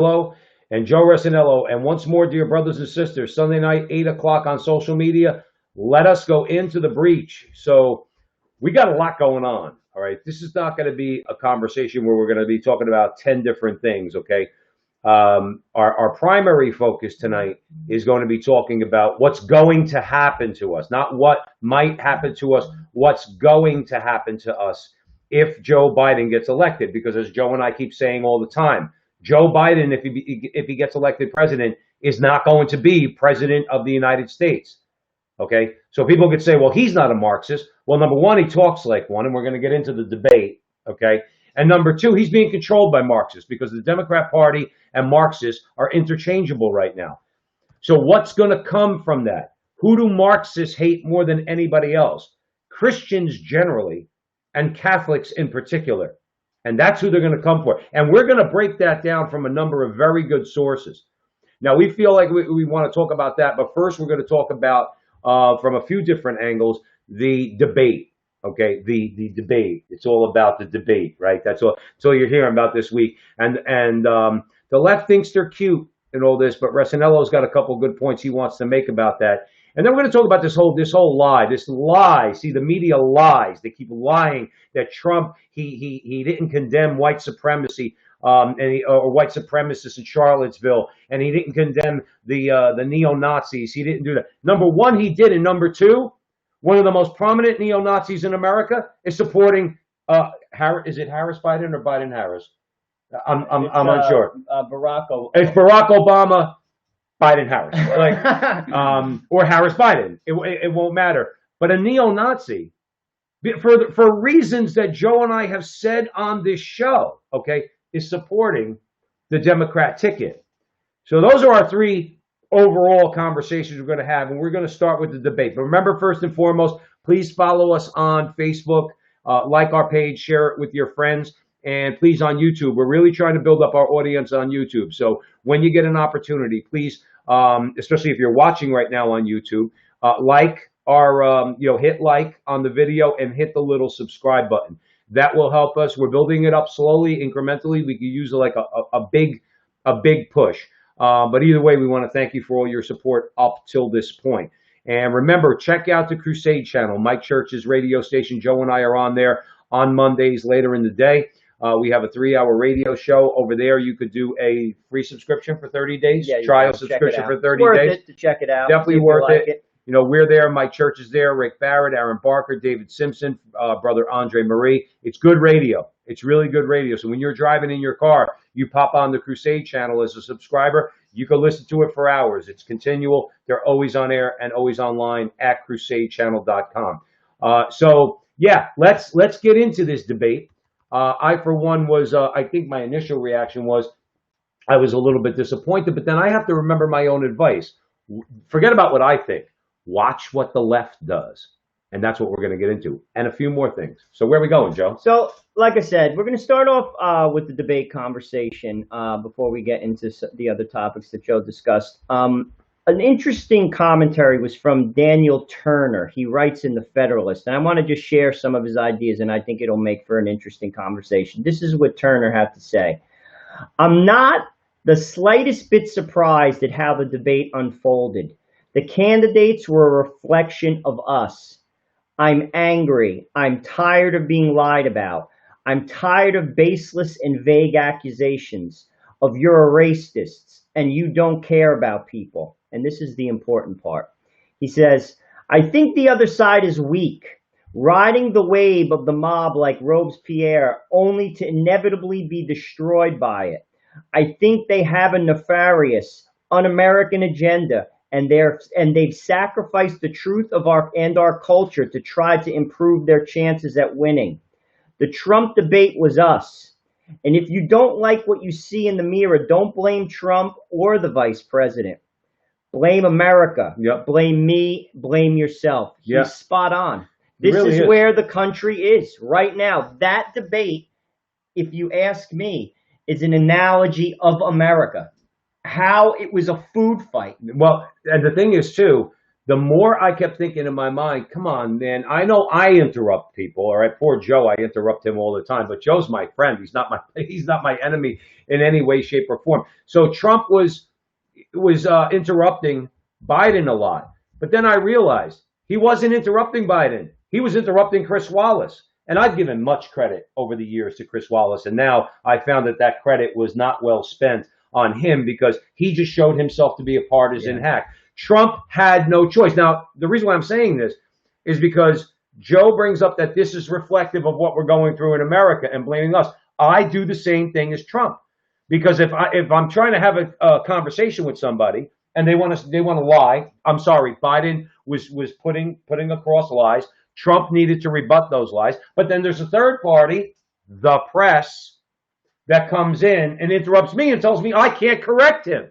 Hello, and Joe Resinello. And once more, dear brothers and sisters, Sunday night, 8 o'clock on social media, let us go into the breach. So we got a lot going on. All right. This is not going to be a conversation where we're going to be talking about 10 different things. Okay. Our primary focus tonight is going to be talking about what's going to happen to us, not what might happen to us, what's going to happen to us if Joe Biden gets elected. Because as Joe and I keep saying all the time, Joe Biden, if he gets elected president, is not going to be president of the United States. Okay, so people could say, well, he's not a Marxist. Well, number one, he talks like one, and we're going to get into the debate. Okay, and number two, he's being controlled by Marxists because the Democrat Party and Marxists are interchangeable right now. So what's going to come from that? Who do Marxists hate more than anybody else? Christians generally, and Catholics in particular. And that's who they're going to come for. And we're going to break that down from a number of very good sources. Now, we feel like we want to talk about that, but first we're going to talk about, from a few different angles, the debate. Okay, the debate. It's all about the debate, right? That's all you're hearing about this week. And the left thinks they're cute and all this, but Resinello's got a couple of good points he wants to make about that. And then we're going to talk about this whole lie. See, the media lies. They keep lying that Trump he didn't condemn white supremacy or white supremacists in Charlottesville, and he didn't condemn the neo-Nazis. He didn't do that. Number one, he did, and number two, one of the most prominent neo-Nazis in America is supporting Is it Harris Biden or Biden Harris? I'm unsure. It's Barack Obama. Biden Harris, or Harris Biden. It won't matter. But a neo-Nazi, for reasons that Joe and I have said on this show, okay, is supporting the Democrat ticket. So those are our three overall conversations we're going to have, and we're going to start with the debate. But remember, first and foremost, please follow us on Facebook, like our page, share it with your friends, and please on YouTube. We're really trying to build up our audience on YouTube. So when you get an opportunity, please, especially if you're watching right now on YouTube, hit like on the video and hit the little subscribe button. That will help us. We're building it up slowly, incrementally. We could use like a big push. But either way, we want to thank you for all your support up till this point. And remember, check out the Crusade channel, Mike Church's radio station. Joe and I are on there on Mondays later in the day. We have a 3-hour radio show over there. You could do a free subscription for 30 days, trial subscription for 30 days. Worth it to check it out. Definitely worth it. You know, we're there. Mike Church is there. Rick Barrett, Aaron Barker, David Simpson, brother Andre Marie. It's good radio. It's really good radio. So when you're driving in your car, you pop on the Crusade channel as a subscriber. You can listen to it for hours. It's continual. They're always on air and always online at crusadechannel.com. So yeah, let's get into this debate. I, for one, I think my initial reaction was I was a little bit disappointed, but then I have to remember my own advice. Forget about what I think. Watch what the left does. And that's what we're going to get into. And a few more things. So where are we going, Joe? So, like I said, we're going to start off with the debate conversation before we get into the other topics that Joe discussed. An interesting commentary was from Daniel Turner. He writes in the Federalist, and I want to just share some of his ideas, and I think it'll make for an interesting conversation. This is what Turner had to say. I'm not the slightest bit surprised at how the debate unfolded. The candidates were a reflection of us. I'm angry. I'm tired of being lied about. I'm tired of baseless and vague accusations of you're a racist and you don't care about people. And this is the important part. He says, I think the other side is weak, riding the wave of the mob like Robespierre, only to inevitably be destroyed by it. I think they have a nefarious, un-American agenda, and they've sacrificed the truth of our culture to try to improve their chances at winning. The Trump debate was us. And if you don't like what you see in the mirror, don't blame Trump or the vice president. Blame America. Yep. Blame me. Blame yourself. Yep. He's spot on. This really is where the country is right now. That debate, if you ask me, is an analogy of America. How it was a food fight. Well, and the thing is, too, the more I kept thinking in my mind, come on, man, I know I interrupt people. All right, poor Joe, I interrupt him all the time, but Joe's my friend. He's not my enemy in any way, shape, or form. So Trump was interrupting Biden a lot. But then I realized he wasn't interrupting Biden. He was interrupting Chris Wallace. And I've given much credit over the years to Chris Wallace. And now I found that that credit was not well spent on him because he just showed himself to be a partisan hack. Trump had no choice. Now, the reason why I'm saying this is because Joe brings up that this is reflective of what we're going through in America and blaming us. I do the same thing as Trump. Because if I'm trying to have a conversation with somebody and they want to lie, I'm sorry, Biden was putting across lies. Trump needed to rebut those lies. But then there's a third party, the press, that comes in and interrupts me and tells me I can't correct him.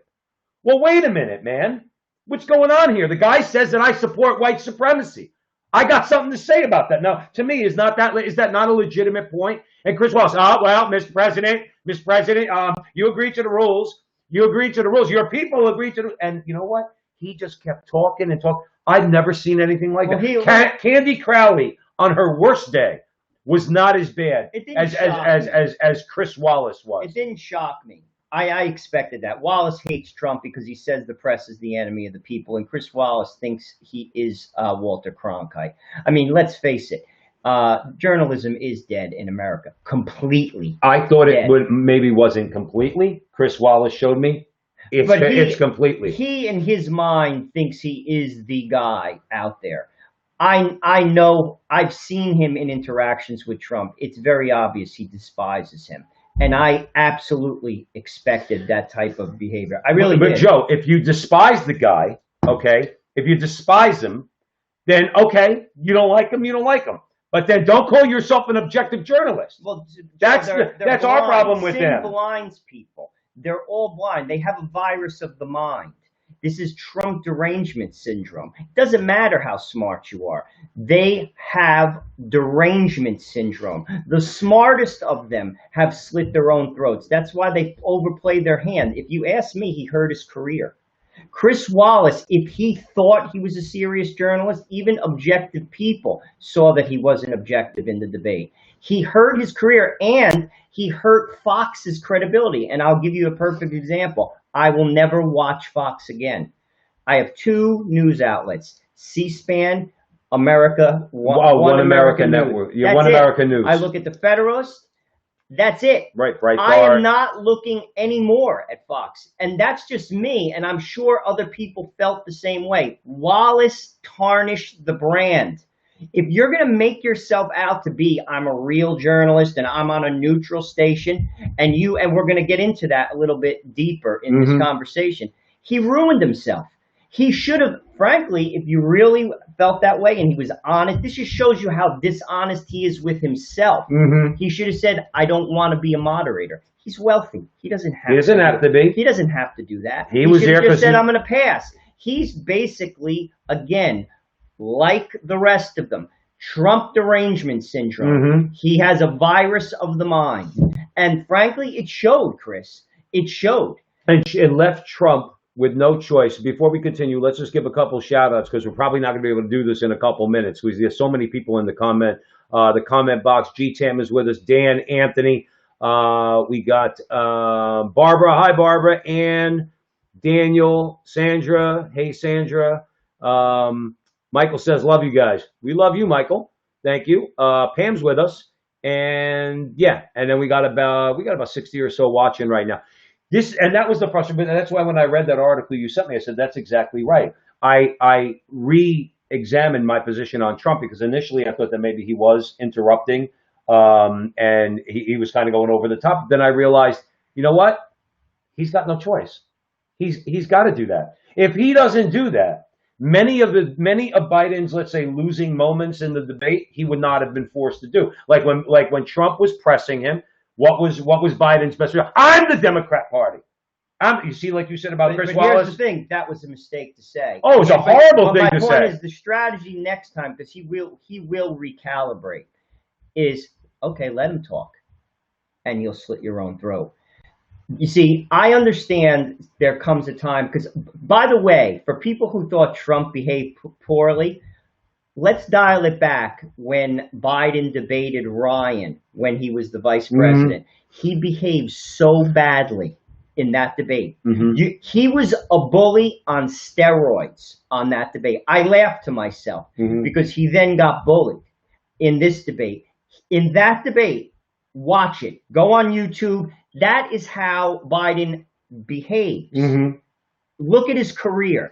Well, wait a minute, man. What's going on here? The guy says that I support white supremacy. I got something to say about that. Now, to me, is that not a legitimate point? And Chris Wallace, well, Mr. President, you agreed to the rules. You agreed to the rules. Your people agreed to the, and you know what? He just kept talking and talking. I've never seen anything like that. Candy Crowley on her worst day was not as bad as Chris Wallace was. It didn't shock me. I expected that. Wallace hates Trump because he says the press is the enemy of the people, and Chris Wallace thinks he is Walter Cronkite. I mean, let's face it. Journalism is dead in America. Completely. I thought it wasn't completely. Chris Wallace showed me. It's completely. He, in his mind, thinks he is the guy out there. I know. I've seen him in interactions with Trump. It's very obvious he despises him. And I absolutely expected that type of behavior. I really did. But Joe, if you despise the guy, okay, if you despise him, then okay, you don't like him, But then don't call yourself an objective journalist. Well, that's our problem with them. Sin blinds people. They're all blind. They have a virus of the mind. This is Trump derangement syndrome. It doesn't matter how smart you are. They have derangement syndrome. The smartest of them have slit their own throats. That's why they overplayed their hand. If you ask me, he hurt his career. Chris Wallace, if he thought he was a serious journalist, even objective people saw that he wasn't objective in the debate. He hurt his career and he hurt Fox's credibility. And I'll give you a perfect example. I will never watch Fox again. I have two news outlets, C-SPAN, America, One America Network. Yeah, One America News. I look at the Federalist. That's it. Right. I am not looking anymore at Fox. And that's just me. And I'm sure other people felt the same way. Wallace tarnished the brand. If you're going to make yourself out to be, I'm a real journalist and I'm on a neutral station, and we're going to get into that a little bit deeper in this conversation, he ruined himself. He should have, frankly, if you really felt that way and he was honest, this just shows you how dishonest he is with himself. He should have said, I don't want to be a moderator. He's wealthy. He doesn't have to be. He doesn't have to do that. He was there just said, I'm going to pass. He's basically, again, like the rest of them, Trump derangement syndrome. He has a virus of the mind. And frankly, it showed, Chris. It showed. And it left Trump with no choice. Before we continue, let's just give a couple shout outs because we're probably not going to be able to do this in a couple minutes because there's so many people in the comment box. G-Tam is with us. Dan, Anthony. We got Barbara. Hi, Barbara. Ann, Daniel, Sandra. Hey, Sandra. Michael says, love you guys. We love you, Michael. Thank you. Pam's with us. And yeah, and then we got about 60 or so watching right now. That was the frustration. That's why when I read that article you sent me, I said, that's exactly right. I re-examined my position on Trump because initially I thought that maybe he was interrupting and he was kind of going over the top. Then I realized, you know what? He's got no choice. He's got to do that. If he doesn't do that, many of Biden's, let's say, losing moments in the debate, he would not have been forced to do. Like when Trump was pressing him, what was Biden's best? I'm the Democrat Party. You see, like you said about Chris Wallace. Here's the thing: that was a mistake to say. Oh, it's a horrible thing to say. My point is the strategy next time, because he will recalibrate. Is okay. Let him talk, and you'll slit your own throat. You see, I understand there comes a time, because, by the way, for people who thought Trump behaved poorly, let's dial it back when Biden debated Ryan when he was the vice president. He behaved so badly in that debate. He was a bully on steroids on that debate. I laughed to myself because he then got bullied in this debate. In that debate, watch it. Go on YouTube. That is how Biden behaves. Look at his career.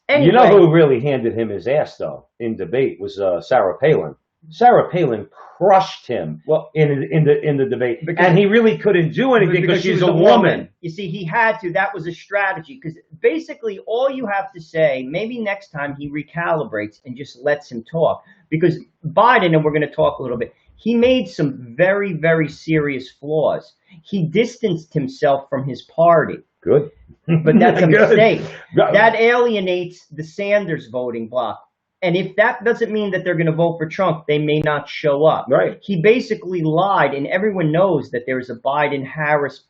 Anyway, you know who really handed him his ass, though, in debate was Sarah Palin. Sarah Palin crushed him in the debate, and he really couldn't do anything because she's a woman. You see, he had to. That was a strategy, because basically all you have to say, maybe next time he recalibrates and just lets him talk. Because Biden, and we're going to talk a little bit, he made some very, very serious flaws. He distanced himself from his party. Good. But that's a mistake. That alienates the Sanders voting bloc. And if that doesn't mean that they're going to vote for Trump, they may not show up. Right. He basically lied, and everyone knows that there's a Biden-Harris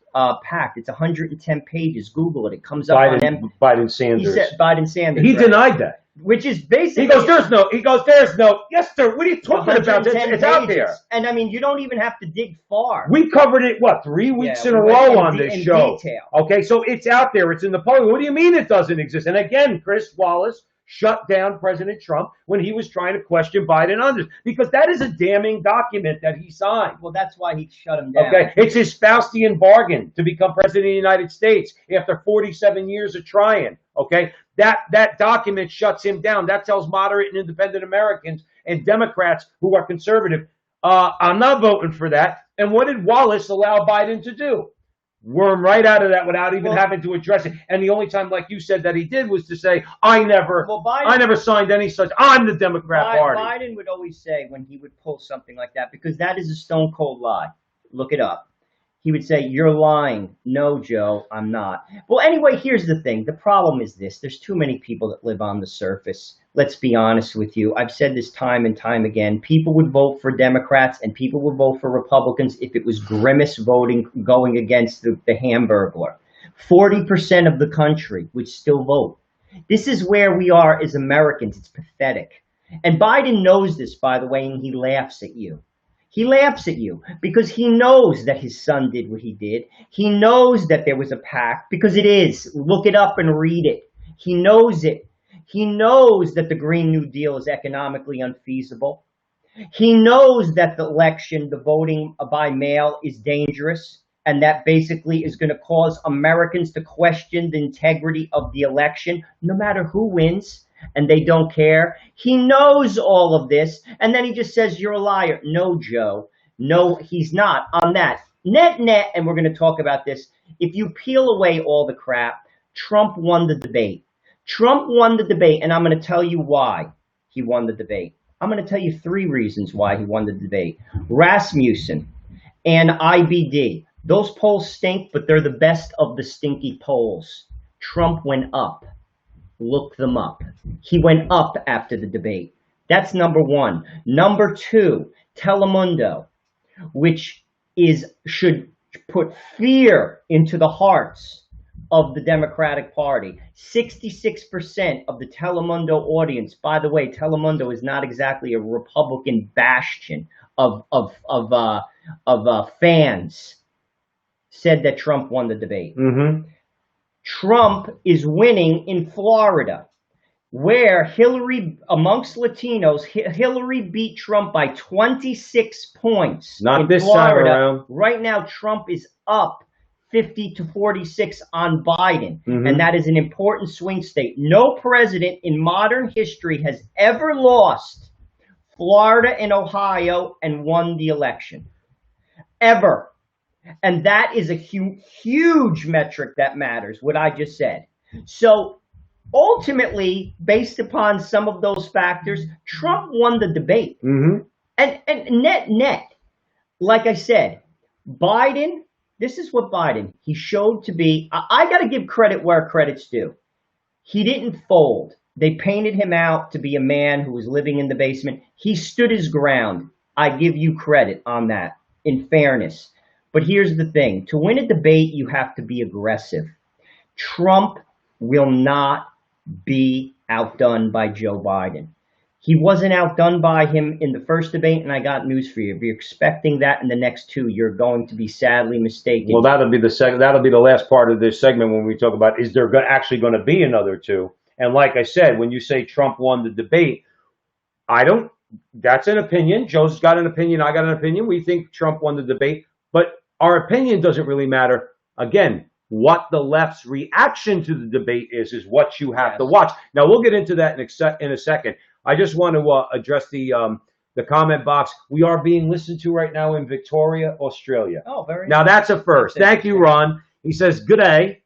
pact. It's 110 pages. Google it. It comes up on them. Biden-Sanders. He said Biden-Sanders. He denied that. Which is basically... there's no... Yes, sir, what are you talking about? It's out there. And I mean, you don't even have to dig far. We covered it, 3 weeks in a row on this show? Detail. Okay, so it's out there. It's in the public. What do you mean it doesn't exist? And again, Chris Wallace shut down President Trump when he was trying to question Biden on this, because that is a damning document that he signed. Well, that's why he shut him down. Okay, it's his Faustian bargain to become president of the United States after 47 years of trying. Okay, that document shuts him down. That tells moderate and independent Americans and Democrats who are conservative, I'm not voting for that. And what did Wallace allow Biden to do? Worm right out of that without even having to address it. And the only time, like you said, that he did was to say, I never signed any such. I'm the Democrat Party. Biden would always say, when he would pull something like that, because that is a stone cold lie. Look it up. He would say, you're lying. No, Joe, I'm not. Well, anyway, here's the thing. The problem is this. There's too many people that live on the surface. Let's be honest with you. I've said this time and time again. People would vote for Democrats and people would vote for Republicans if it was grimace voting going against the Hamburglar. 40% of the country would still vote. This is where we are as Americans. It's pathetic. And Biden knows this, by the way, and he laughs at you. He laughs at you because he knows that his son did what he did. He knows that there was a pact, because it is. Look it up and read it. He knows it. He knows that the Green New Deal is economically unfeasible. He knows that the election, the voting by mail, is dangerous, and that basically is going to cause Americans to question the integrity of the election, no matter who wins, and they don't care. He knows all of this, and then he just says, you're a liar. No, Joe. No, he's not on that. Net, and we're going to talk about this. If you peel away all the crap, Trump won the debate. Trump won the debate, and I'm going to tell you why he won the debate. I'm going to tell you 3 reasons why he won the debate. Rasmussen and IBD. Those polls stink, but they're the best of the stinky polls. Trump went up. Look them up. He went up after the debate. That's number 1. Number 2, Telemundo, which should put fear into the hearts of the Democratic Party. 66% of the Telemundo audience, by the way, Telemundo is not exactly a Republican bastion of fans, said that Trump won the debate. Trump is winning in Florida, where Hillary, amongst Latinos, Hillary beat Trump by 26 points. Not this time around. Right now, Trump is up 50 to 46 on Biden, and that is an important swing state. No president in modern history has ever lost Florida and Ohio and won the election. Ever. And that is a huge metric that matters, what I just said. So ultimately, based upon some of those factors, Trump won the debate. And net, like I said, Biden, this is what Biden, he showed to be, I got to give credit where credit's due. He didn't fold. They painted him out to be a man who was living in the basement. He stood his ground. I give you credit on that, in fairness. But here's the thing. To win a debate, you have to be aggressive. Trump will not be outdone by Joe Biden. He wasn't outdone by him in the first debate, and I got news for you. If you're expecting that in the next two, you're going to be sadly mistaken. Well, that'll be the last part of this segment when we talk about, is there actually going to be another two? And like I said, when you say Trump won the debate, that's an opinion. Joe's got an opinion. I got an opinion. We think Trump won the debate, but our opinion doesn't really matter. Again, what the left's reaction to the debate is what you have to watch. Now, we'll get into that in a second. I just want to address the comment box. We are being listened to right now in Victoria, Australia. Oh, very Now, nice. that's a first. Thank you, Ron. He says, good day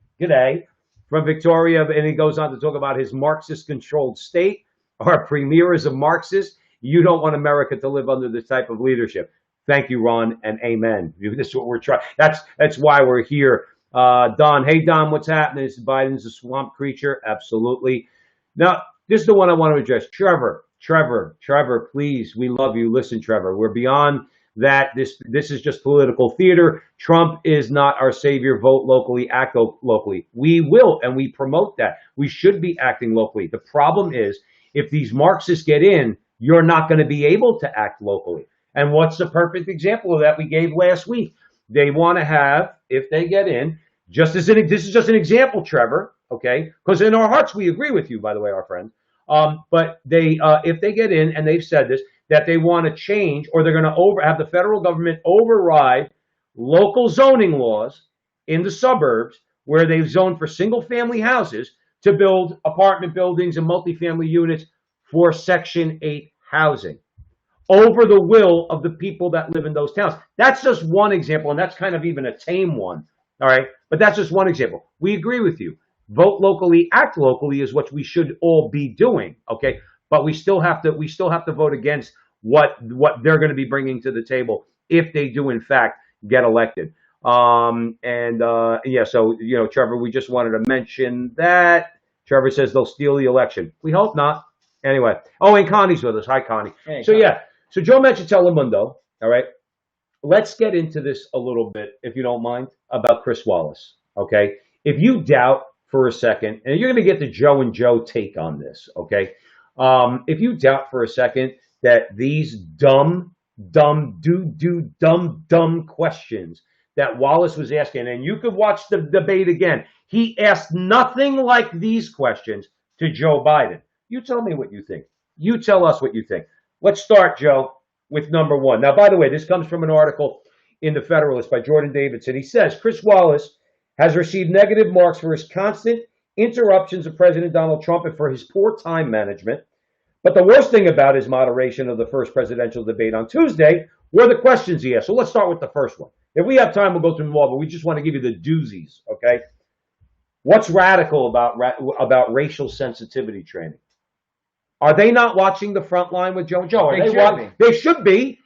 from Victoria, and he goes on to talk about his Marxist-controlled state. Our premier is a Marxist. You don't want America to live under this type of leadership. Thank you, Ron, and amen. This is what we're trying. That's why we're here. Don, hey, Don, what's happening? Is Biden's a swamp creature? Absolutely. Now, this is the one I want to address. Trevor, please, we love you. Listen, Trevor, we're beyond that. This is just political theater. Trump is not our savior. Vote locally, act locally. We will, and we promote that. We should be acting locally. The problem is, if these Marxists get in, you're not going to be able to act locally. And what's the perfect example of that we gave last week? They want to have, if they get in, this is just an example, Trevor, okay? Because in our hearts, we agree with you, by the way, our friends. But if they get in, and they've said this, that they want to change, or they're going to have the federal government override local zoning laws in the suburbs where they've zoned for single-family houses to build apartment buildings and multifamily units for Section 8 housing over the will of the people that live in those towns. That's just one example, and that's kind of even a tame one, all right? But that's just one example. We agree with you. Vote locally, act locally is what we should all be doing, okay? But we still have to vote against what they're going to be bringing to the table if they do, in fact, get elected. So, Trevor, we just wanted to mention that. Trevor says they'll steal the election. We hope not. Anyway. Oh, and Connie's with us. Hi, Connie. Hey, so, Connie. yeah. So, Joe mentioned Telemundo. All right. Let's get into this a little bit, if you don't mind, about Chris Wallace. Okay. If you doubt for a second, and you're going to get the Joe and Joe take on this. Okay. If you doubt for a second that these dumb questions that Wallace was asking, and you could watch the debate again, he asked nothing like these questions to Joe Biden. You tell me what you think. You tell us what you think. Let's start, Joe, with number one. Now, by the way, this comes from an article in The Federalist by Jordan Davidson. He says, Chris Wallace has received negative marks for his constant interruptions of President Donald Trump and for his poor time management. But the worst thing about his moderation of the first presidential debate on Tuesday were the questions he asked. So let's start with the first one. If we have time, we'll go through them all, but we just want to give you the doozies, okay? What's radical about racial sensitivity training? Are they not watching The Front Line with Joe and Joe? They should be.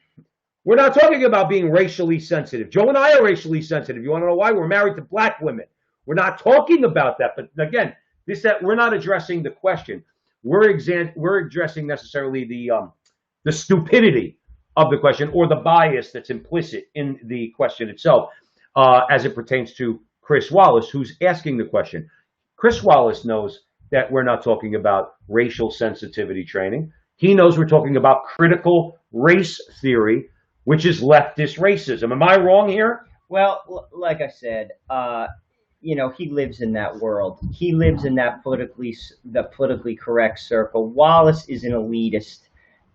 We're not talking about being racially sensitive. Joe and I are racially sensitive. You want to know why? We're married to black women. We're not talking about that. But again, we're not addressing the question. We're addressing necessarily the stupidity of the question or the bias that's implicit in the question itself as it pertains to Chris Wallace, who's asking the question. Chris Wallace knows that we're not talking about racial sensitivity training. He knows we're talking about critical race theory, which is leftist racism. Am I wrong here? Well, like I said, he lives in that world. He lives in that politically correct circle. Wallace is an elitist,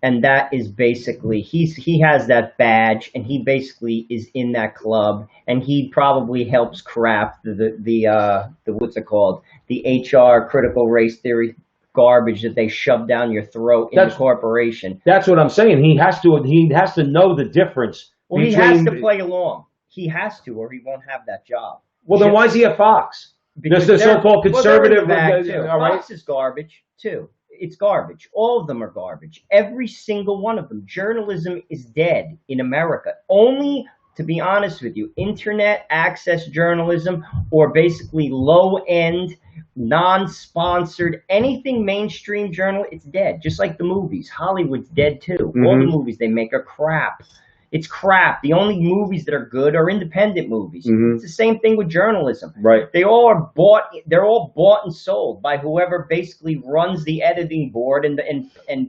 and that is basically he has that badge, and he basically is in that club, and he probably helps craft the what's it called, the HR critical race theory garbage that they shove down your throat in the corporation. That's what I'm saying. He has to know the difference. Well, he has to play along. He has to, or he won't have that job. Well, then why is he at Fox? Because the so-called conservative. Fox is garbage too. It's garbage. All of them are garbage. Every single one of them. Journalism is dead in America. Only, to be honest with you, internet access journalism, or basically low-end, non-sponsored, anything mainstream journal, it's dead. Just like the movies. Hollywood's dead too. Mm-hmm. All the movies they make are crap. It's crap. The only movies that are good are independent movies. It's the same thing with journalism. Right. They all are bought. They're all bought and sold by whoever basically runs the editing board and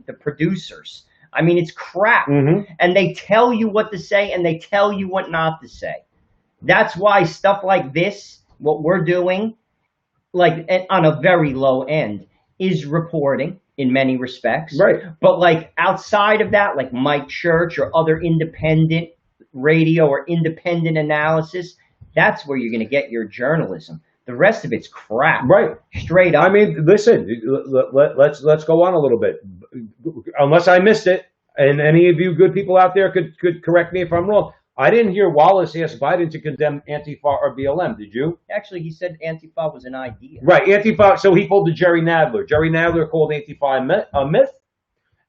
the producers. I mean, it's crap. And they tell you what to say and they tell you what not to say. That's why stuff like this, what we're doing, like on a very low end, is reporting in many respects. Right. But like outside of that, like Mike Church or other independent radio or independent analysis, that's where you're going to get your journalism. The rest of it's crap. Right. Straight up. I mean, listen, let's go on a little bit. Unless I missed it, and any of you good people out there could correct me if I'm wrong. I didn't hear Wallace ask Biden to condemn Antifa or BLM. Did you? Actually, he said Antifa was an idea. Right, Antifa. So he pulled the Jerry Nadler. Jerry Nadler called Antifa a myth,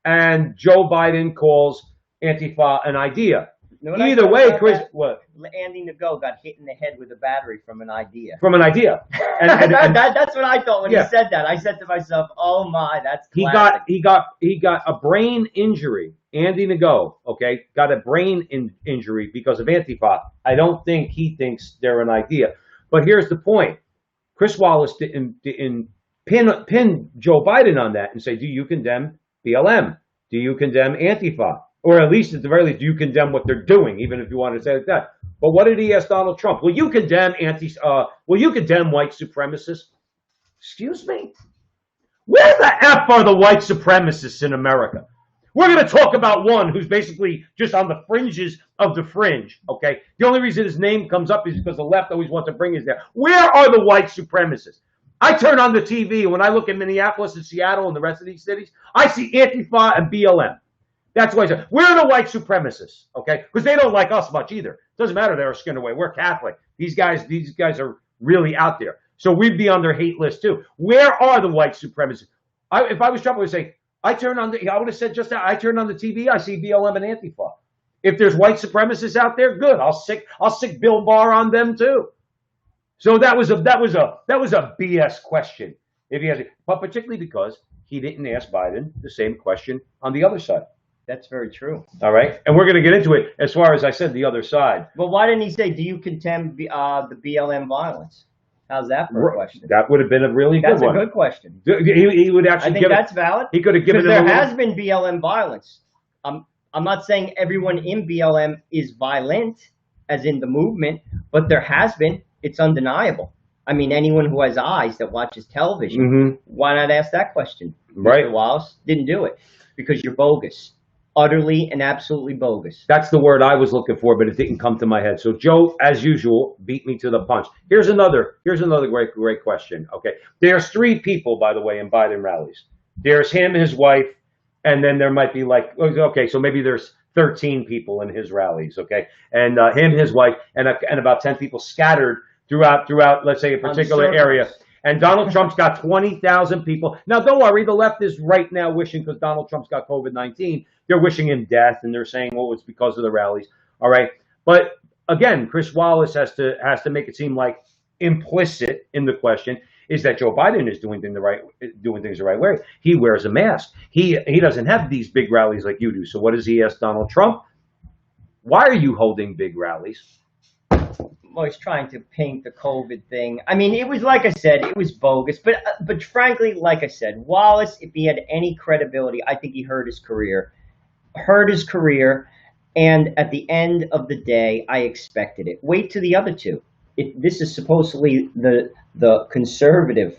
and Joe Biden calls Antifa an idea. Either way, Chris, what? Andy Nago got hit in the head with a battery from an idea. From an idea. That's what I thought when he said that. I said to myself, "Oh my, that's classic." He got a brain injury. Andy Nago, okay, got a brain injury because of Antifa. I don't think he thinks they're an idea. But here's the point: Chris Wallace didn't pin Joe Biden on that and say, "Do you condemn BLM? Do you condemn Antifa? Or at least, at the very least, do you condemn what they're doing, even if you want to say it like that?" But what did he ask Donald Trump? Will you condemn white supremacists? Excuse me? Where the F are the white supremacists in America? We're going to talk about one who's basically just on the fringes of the fringe, okay? The only reason his name comes up is because the left always wants to bring us there. Where are the white supremacists? I turn on the TV, and when I look at Minneapolis and Seattle and the rest of these cities, I see Antifa and BLM. That's why I said, where are the white supremacists, okay? Because they don't like us much either. Doesn't matter they're skin away. We're Catholic. These guys are really out there. So we'd be on their hate list too. Where are the white supremacists? If I was Trump, I would say, I would have said just that. I turn on the TV, I see BLM and Antifa. If there's white supremacists out there, good. I'll stick Bill Barr on them too. So that was a BS question, if he has it. But particularly because he didn't ask Biden the same question on the other side. That's very true. All right, and we're going to get into it as far as I said, the other side. But why didn't he say, "Do you condemn the BLM violence"? How's that for a question? That would have been a really good one. That's a good question. He would actually. I think that's valid. He could have given. Because there has been BLM violence. I'm not saying everyone in BLM is violent, as in the movement, but there has been. It's undeniable. I mean, anyone who has eyes that watches television, why not ask that question? Right. Mr. Wallace didn't do it because you're bogus. Utterly and absolutely bogus. That's the word I was looking for, but it didn't come to my head. So Joe, as usual, beat me to the punch. Here's another great question. Okay. There's 3 people, by the way, in Biden rallies. There's him, his wife, and then there might be like, okay, so maybe there's 13 people in his rallies, okay? And him, his wife, and about 10 people scattered throughout, let's say, a particular area. And Donald Trump's got 20,000 people. Now, don't worry, the left is right now wishing, because Donald Trump's got COVID-19, they're wishing him death, and they're saying, well, it's because of the rallies. All right. But again, Chris Wallace has to make it seem like implicit in the question is that Joe Biden is doing things the right way. He wears a mask. He doesn't have these big rallies like you do. So what does he ask Donald Trump? Why are you holding big rallies? Well, he's trying to paint the COVID thing. I mean, it was, like I said, it was bogus. But frankly, like I said, Wallace, if he had any credibility, I think he hurt his career. And at the end of the day, I expected it. Wait to the other two. This is supposedly the conservative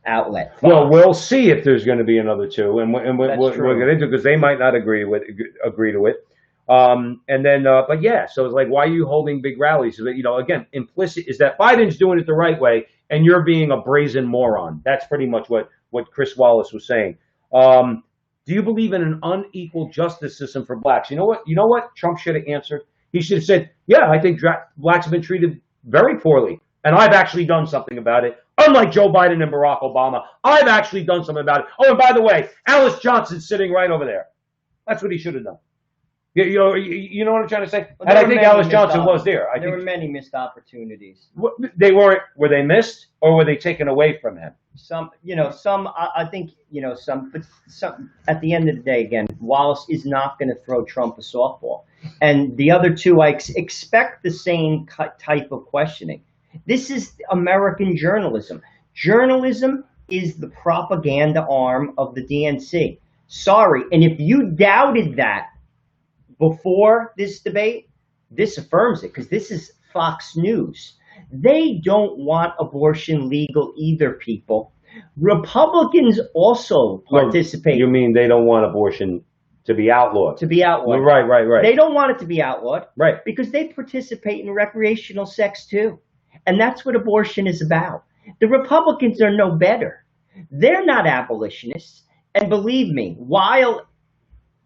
outlet. Fox. Well, we'll see if there's going to be another two, and we'll get into it because they might not agree to it. But yeah, so it's like, why are you holding big rallies? So that, again, implicit is that Biden's doing it the right way, and you're being a brazen moron. That's pretty much what Chris Wallace was saying. Do you believe in an unequal justice system for blacks? You know what Trump should have answered? He should have said, yeah, I think blacks have been treated very poorly, and I've actually done something about it. Unlike Joe Biden and Barack Obama, I've actually done something about it. Oh, and by the way, Alice Johnson's sitting right over there. That's what he should have done. You know what I'm trying to say? Well, and I think Alice Johnson was there. There were many missed opportunities. Were they missed, or were they taken away from him? Some, I think, some, at the end of the day, again, Wallace is not going to throw Trump a softball. And the other two, I expect the same type of questioning. This is American journalism. Journalism is the propaganda arm of the DNC. Sorry. And if you doubted that before this debate, this affirms it, because this is Fox News. They don't want abortion legal either, people. Republicans also participate. You mean they don't want abortion to be outlawed? To be outlawed. Right. They don't want it to be outlawed. Right. Because they participate in recreational sex too. And that's what abortion is about. The Republicans are no better. They're not abolitionists. And believe me, while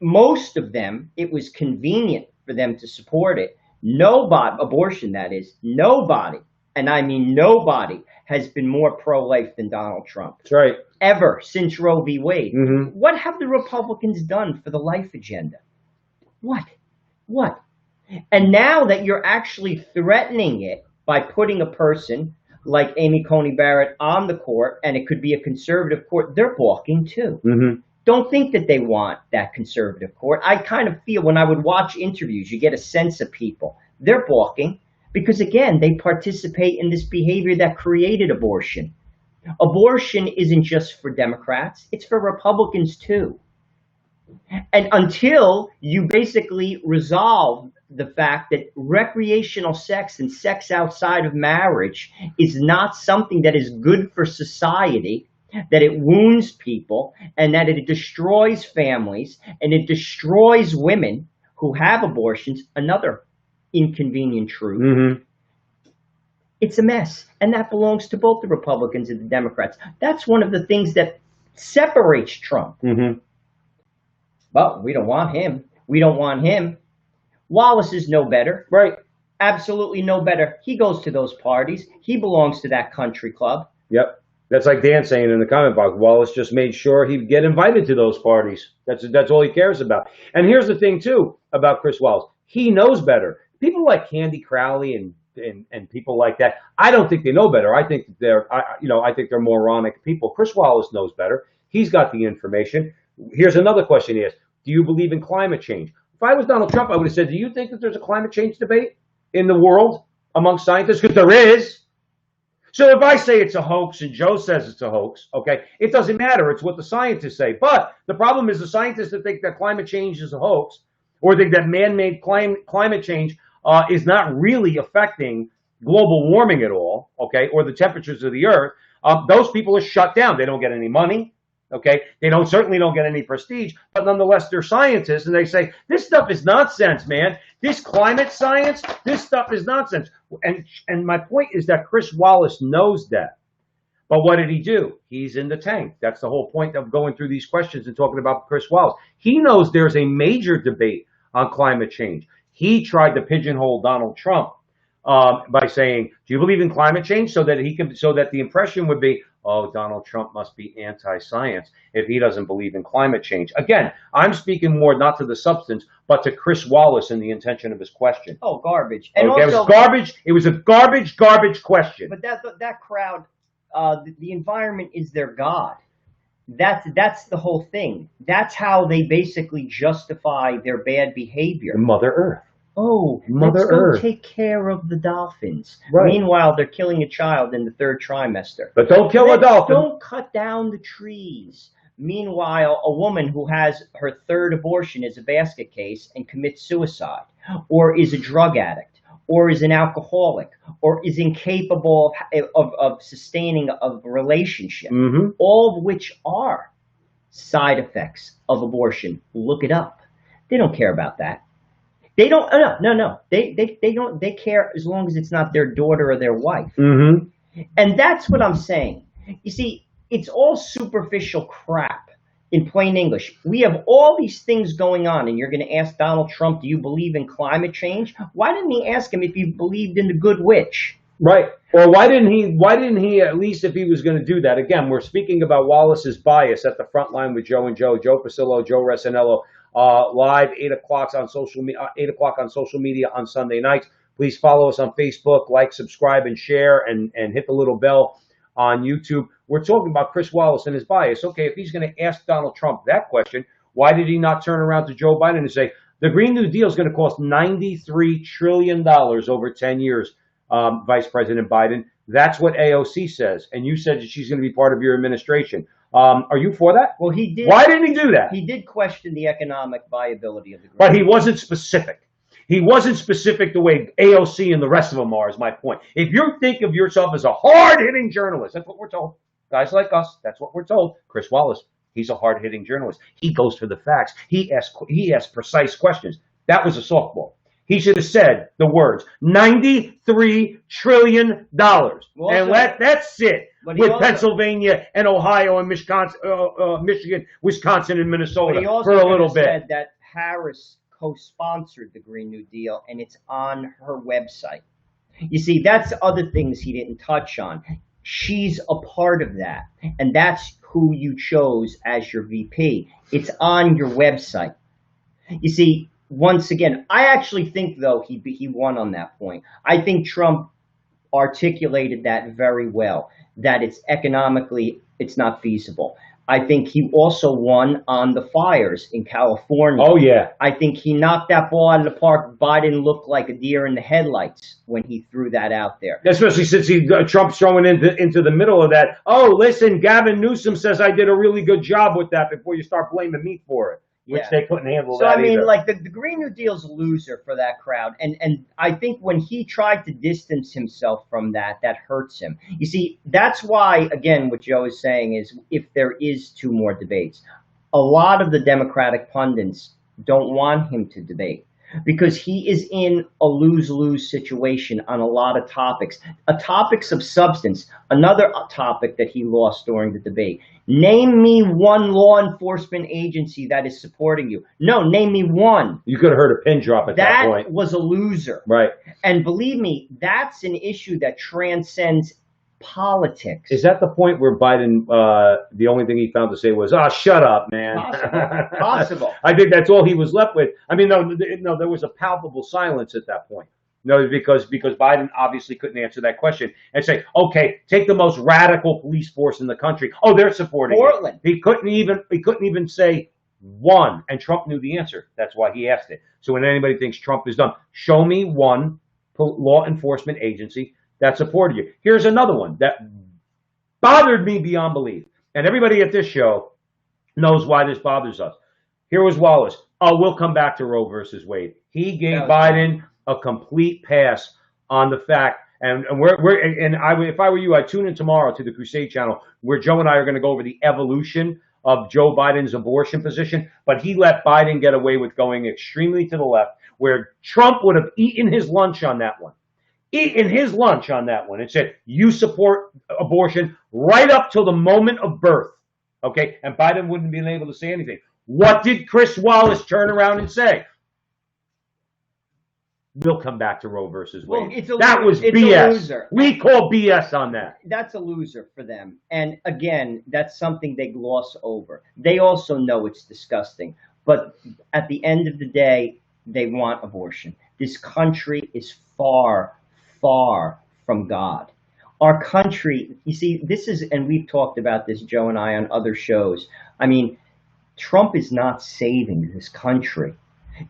most of them, it was convenient for them to support it, nobody, abortion that is, nobody, and I mean nobody, has been more pro-life than Donald Trump. That's right. Ever since Roe v. Wade. Mm-hmm. What have the Republicans done for the life agenda? What? And now that you're actually threatening it by putting a person like Amy Coney Barrett on the court, and it could be a conservative court, they're balking too. Mm-hmm. Don't think that they want that conservative court. I kind of feel when I would watch interviews, you get a sense of people. They're balking because, again, they participate in this behavior that created abortion. Abortion isn't just for Democrats. It's for Republicans, too. And until you basically resolve the fact that recreational sex and sex outside of marriage is not something that is good for society, that it wounds people, and that it destroys families, and it destroys women who have abortions, another inconvenient truth. Mm-hmm. It's a mess, and that belongs to both the Republicans and the Democrats. That's one of the things that separates Trump. Mm-hmm. But we don't want him. We don't want him. Wallace is no better. Right. Absolutely no better. He goes to those parties. He belongs to that country club. Yep. That's like Dan saying in the comment box, Wallace just made sure he'd get invited to those parties. That's all he cares about. And here's the thing, too, about Chris Wallace. He knows better. People like Candy Crowley and people like that, I don't think they know better. I think I think they're moronic people. Chris Wallace knows better. He's got the information. Here's another question he asked. Do you believe in climate change? If I was Donald Trump, I would have said, do you think that there's a climate change debate in the world among scientists? Because there is. So if I say it's a hoax and Joe says it's a hoax, okay, it doesn't matter. It's what the scientists say. But the problem is the scientists that think that climate change is a hoax or think that man-made climate change is not really affecting global warming at all, okay, or the temperatures of the earth, those people are shut down. They don't get any money. Okay, they certainly don't get any prestige, but nonetheless, they're scientists, and they say, this stuff is nonsense, man. This climate science, this stuff is nonsense. And my point is that Chris Wallace knows that. But what did he do? He's in the tank. That's the whole point of going through these questions and talking about Chris Wallace. He knows there's a major debate on climate change. He tried to pigeonhole Donald Trump by saying, do you believe in climate change? So that the impression would be, oh, Donald Trump must be anti-science if he doesn't believe in climate change. Again, I'm speaking more not to the substance, but to Chris Wallace and the intention of his question. Oh, garbage. And okay, also, it was garbage. It was a garbage question. But that crowd, the environment is their god. That's the whole thing. That's how they basically justify their bad behavior. Mother Earth. Oh, Mother let's Earth. go take care of the dolphins. Right. Meanwhile, they're killing a child in the third trimester. But don't kill a dolphin. Don't cut down the trees. Meanwhile, a woman who has her third abortion is a basket case and commits suicide, or is a drug addict, or is an alcoholic, or is incapable of sustaining a relationship, all of which are side effects of abortion. Look it up. They don't care about that. They don't. No. They don't. They care as long as it's not their daughter or their wife. And that's what I'm saying. You see, it's all superficial crap. In plain English, we have all these things going on, and you're going to ask Donald Trump, "Do you believe in climate change?" Why didn't he ask him if he believed in the Good Witch? Right. Or why didn't he, at least if he was going to do that? Again, we're speaking about Wallace's bias at the front line with Joe and Joe Pasillo, Joe Resinello, live 8 o'clock on social media on Sunday nights. Please follow us on Facebook, like, subscribe, and share, and hit the little bell on YouTube. We're talking about Chris Wallace and his bias. Okay, if he's going to ask Donald Trump that question, why did he not turn around to Joe Biden and say, The Green New Deal is going to cost $93 trillion over 10 years, Vice President Biden. That's what AOC says. And you said that she's going to be part of your administration. Are you for that? Well, he did. Why didn't he do that? He did question the economic viability of the Green But he wasn't specific. He wasn't specific the way AOC and the rest of them are, is my point. If you think of yourself as a hard-hitting journalist, that's what we're told. Guys like us, that's what we're told. Chris Wallace, he's a hard-hitting journalist. He goes for the facts. He asks precise questions. That was a softball. He should have said the words, $93 trillion. And let that sit with Pennsylvania and Ohio and Michigan, Wisconsin, and Minnesota for a little bit. He also said that Harris co-sponsored the Green New Deal, and it's on her website. You see, that's other things he didn't touch on. She's a part of that, and that's who you chose as your VP. It's on your website. You see, once again, I actually think, though, he won on that point. I think Trump articulated that very well, that it's economically, it's not feasible. I think he also won on the fires in California. Oh, yeah. I think he knocked that ball out of the park. Biden looked like a deer in the headlights when he threw that out there. Especially since Trump's throwing into the middle of that. Oh, listen, Gavin Newsom says I did a really good job with that before you start blaming me for it. Which they couldn't handle that. So, I mean, either. like, the Green New Deal's a loser for that crowd. And I think when he tried to distance himself from that, that hurts him. You see, that's why, again, what Joe is saying is if there is 2 more debates, a lot of the Democratic pundits don't want him to debate because he is in a lose-lose situation on a lot of topics. Topics of substance, another topic that he lost during the debate. Name me one law enforcement agency that is supporting you. No, name me one. You could have heard a pin drop at that point. That was a loser. Right. And believe me, that's an issue that transcends politics. Is that the point where Biden, the only thing he found to say was, shut up, man. Possible. I think that's all he was left with. I mean, no, there was a palpable silence at that point. No, because Biden obviously couldn't answer that question and say, okay, take the most radical police force in the country. Oh, they're supporting Portland. He couldn't even say one, and Trump knew the answer. That's why he asked it. So when anybody thinks Trump is done, show me one law enforcement agency that supported you. Here's another one that bothered me beyond belief, and everybody at this show knows why this bothers us. Here was Wallace. Oh, we'll come back to Roe versus Wade. He gave Biden a complete pass on the fact, and if I were you, I'd tune in tomorrow to the Crusade channel where Joe and I are going to go over the evolution of Joe Biden's abortion position, but he let Biden get away with going extremely to the left, where Trump would have eaten his lunch on that one. And said, you support abortion right up till the moment of birth, okay? And Biden wouldn't have been able to say anything. What did Chris Wallace turn around and say? We'll come back to Roe versus Wade. Well, that was BS. We call BS on that. That's a loser for them. And again, that's something they gloss over. They also know it's disgusting. But at the end of the day, they want abortion. This country is far, far from God. Our country, you see, this is, and we've talked about this, Joe and I, on other shows. I mean, Trump is not saving this country.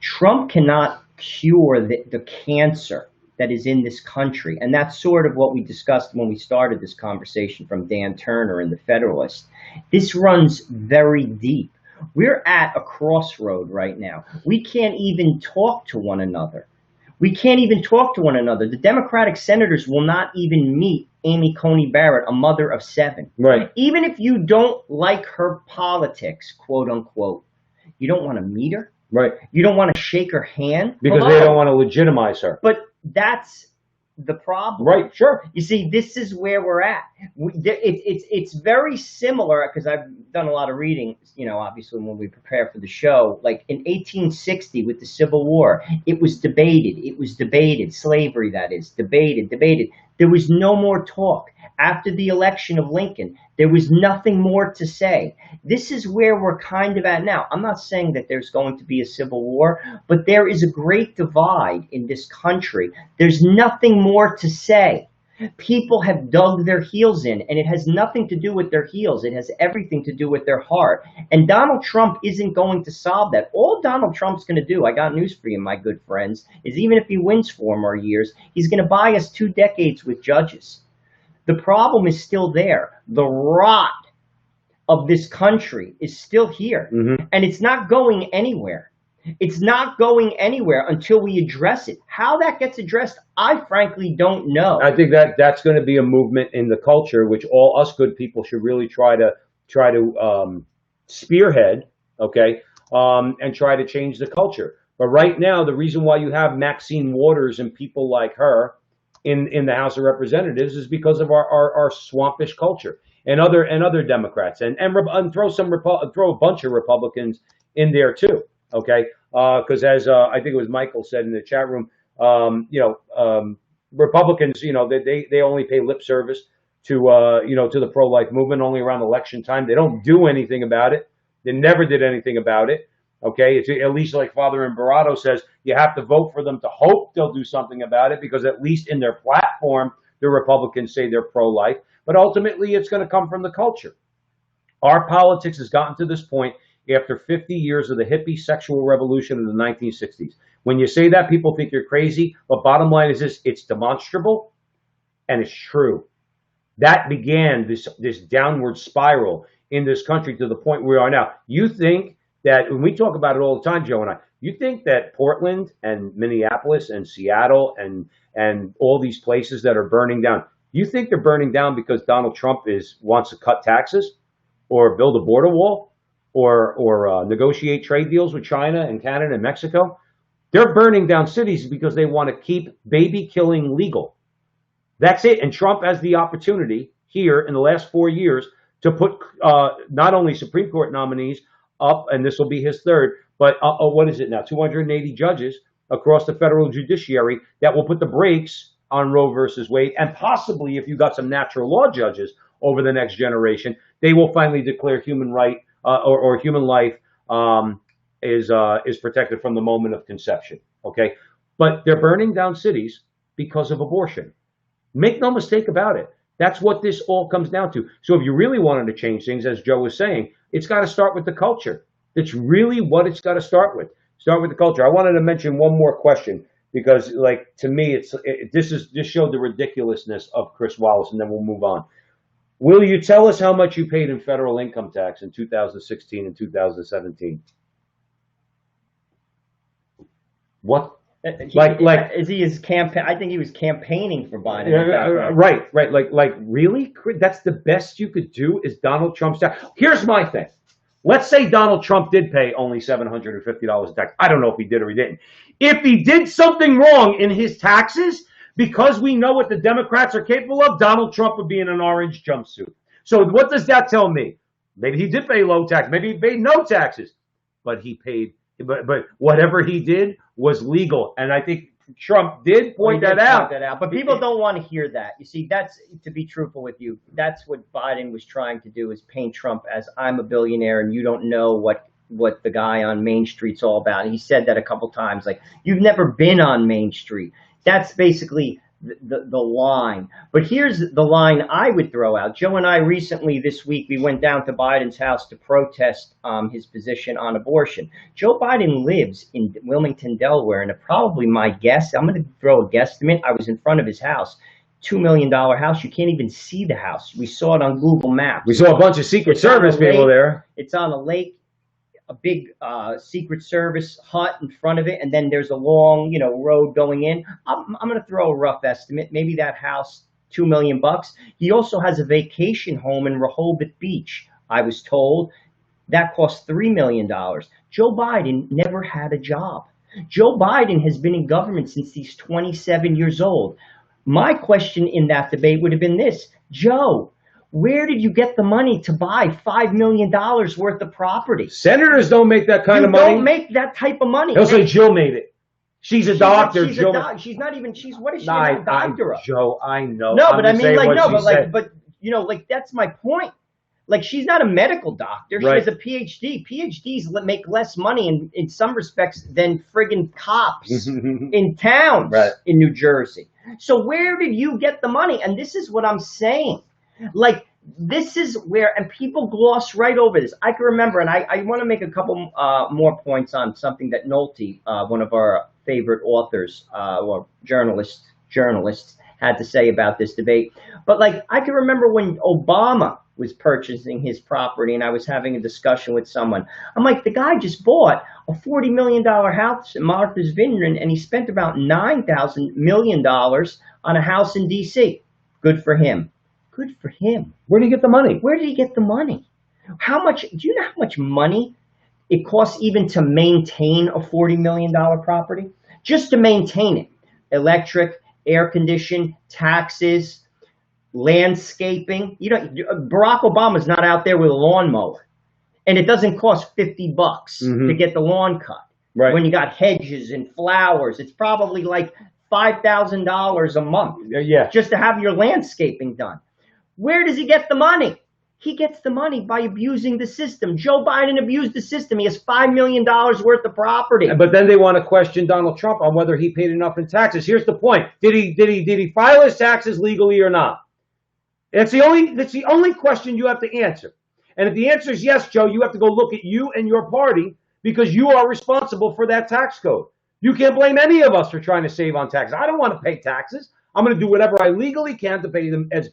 Trump cannot cure the cancer that is in this country. And that's sort of what we discussed when we started this conversation from Dan Turner in the Federalist. This runs very deep. We're at a crossroad right now. We can't even talk to one another. The Democratic senators will not even meet Amy Coney Barrett, a mother of 7. Right. Even if you don't like her politics, quote unquote, you don't want to meet her. Right. You don't want to shake her hand. Because they don't want to legitimize her. But that's the problem. Right, sure. You see, this is where we're at. It's very similar, because I've done a lot of reading, you know, obviously when we prepare for the show. Like in 1860 with the Civil War, it was debated, slavery that is, debated. There was no more talk. After the election of Lincoln, there was nothing more to say. This is where we're kind of at now. I'm not saying that there's going to be a civil war, but there is a great divide in this country. There's nothing more to say. People have dug their heels in, and it has nothing to do with their heels. It has everything to do with their heart. And Donald Trump isn't going to solve that. All Donald Trump's going to do, I got news for you, my good friends, is even if he wins 4 more years, he's going to buy us 2 decades with judges. The problem is still there. The rot of this country is still here, and it's not going anywhere. It's not going anywhere until we address it. How that gets addressed, I frankly don't know. I think that's going to be a movement in the culture, which all us good people should really try to spearhead, okay, and try to change the culture. But right now, the reason why you have Maxine Waters and people like her in the House of Representatives is because of our swampish culture, and other Democrats, and throw a bunch of Republicans in there too. Okay, because as I think it was Michael said in the chat room, Republicans, they only pay lip service to the pro-life movement only around election time. They don't do anything about it. They never did anything about it. Okay, it's at least like Father Imperato says, you have to vote for them to hope they'll do something about it, because at least in their platform, the Republicans say they're pro-life, but ultimately it's going to come from the culture. Our politics has gotten to this point after 50 years of the hippie sexual revolution of the 1960s. When you say that, people think you're crazy, but bottom line is this: it's demonstrable and it's true. That began this downward spiral in this country to the point where we are now. You think that, when we talk about it all the time, Joe and I, you think that Portland and Minneapolis and Seattle and all these places that are burning down, you think they're burning down because Donald Trump wants to cut taxes or build a border wall or negotiate trade deals with China and Canada and Mexico? They're burning down cities because they want to keep baby killing legal. That's it. And Trump has the opportunity here in the last 4 years to put not only Supreme Court nominees up, and this will be his third, but what is it now? 280 judges across the federal judiciary that will put the brakes on Roe versus Wade. And possibly, if you got some natural law judges over the next generation, they will finally declare human right or human life is protected from the moment of conception. Okay, but they're burning down cities because of abortion. Make no mistake about it. That's what this all comes down to. So if you really wanted to change things, as Joe was saying, it's got to start with the culture. That's really what it's got to start with. Start with the culture. I wanted to mention one more question because, like, to me, this showed the ridiculousness of Chris Wallace, and then we'll move on. Will you tell us how much you paid in federal income tax in 2016 and 2017? What? Is he his campaign? I think he was campaigning for Biden. Right. Like really? That's the best you could do is Donald Trump's tax. Here's my thing. Let's say Donald Trump did pay only $750 in tax. I don't know if he did or he didn't. If he did something wrong in his taxes, because we know what the Democrats are capable of, Donald Trump would be in an orange jumpsuit. So what does that tell me? Maybe he did pay low tax. Maybe he paid no taxes, but he paid. But whatever he did was legal, and I think Trump did point that out. But people don't want to hear that. You see, that's, to be truthful with you, that's what Biden was trying to do, is paint Trump as, I'm a billionaire and you don't know what the guy on Main Street's all about. And he said that a couple times, like, you've never been on Main Street. That's basically the line. But here's the line I would throw out. Joe and I recently this week, we went down to Biden's house to protest his position on abortion. Joe Biden lives in Wilmington, Delaware, and probably my guess, I'm going to throw a guesstimate, I was in front of his house. $2 million house. You can't even see the house. We saw it on Google Maps. We saw a bunch of Secret Service people there. It's on a lake, a big Secret Service hut in front of it, and then there's a long, road going in. I'm going to throw a rough estimate. Maybe that house, $2 million. He also has a vacation home in Rehoboth Beach. I was told that cost $3 million. Joe Biden never had a job. Joe Biden has been in government since he's 27 years old. My question in that debate would have been this: Joe, where did you get the money to buy $5 million worth of property? Senators don't make that kind of money. Don't make that type of money. They'll say Jill made it. She's a doctor. She's not even. What is she a doctor of? Joe, I know. No, but I mean, like, that's my point. Like, she's not a medical doctor. She has a PhD. PhDs make less money in some respects than friggin' cops in towns in New Jersey. So where did you get the money? And this is what I'm saying. Like, this is where, and people gloss right over this. I can remember, and I want to make a couple more points on something that Nolte, one of our favorite authors or journalists, had to say about this debate. But like, I can remember when Obama was purchasing his property, and I was having a discussion with someone. I'm like, the guy just bought a $40 million house in Martha's Vineyard, and he spent about $9,000 million on a house in D.C. Good for him. Good for him. Where did he get the money? Where did he get the money? How much? Do you know how much money it costs even to maintain a $40 million property? Just to maintain it. Electric, air condition, taxes, landscaping. You know, Barack Obama's not out there with a lawnmower, and it doesn't cost $50 to get the lawn cut. Right. When you got hedges and flowers, it's probably like $5,000 a month. Yeah. Just to have your landscaping done. Where does he get the money? He gets the money by abusing the system. Joe Biden abused the system. He has $5 million worth of property. But then they want to question Donald Trump on whether he paid enough in taxes. Here's the point: did he file his taxes legally or not? That's the only question you have to answer. And if the answer is yes, Joe, you have to go look at you and your party, because you are responsible for that tax code. You can't blame any of us for trying to save on taxes. I don't want to pay taxes. I'm going to do whatever I legally can to pay them as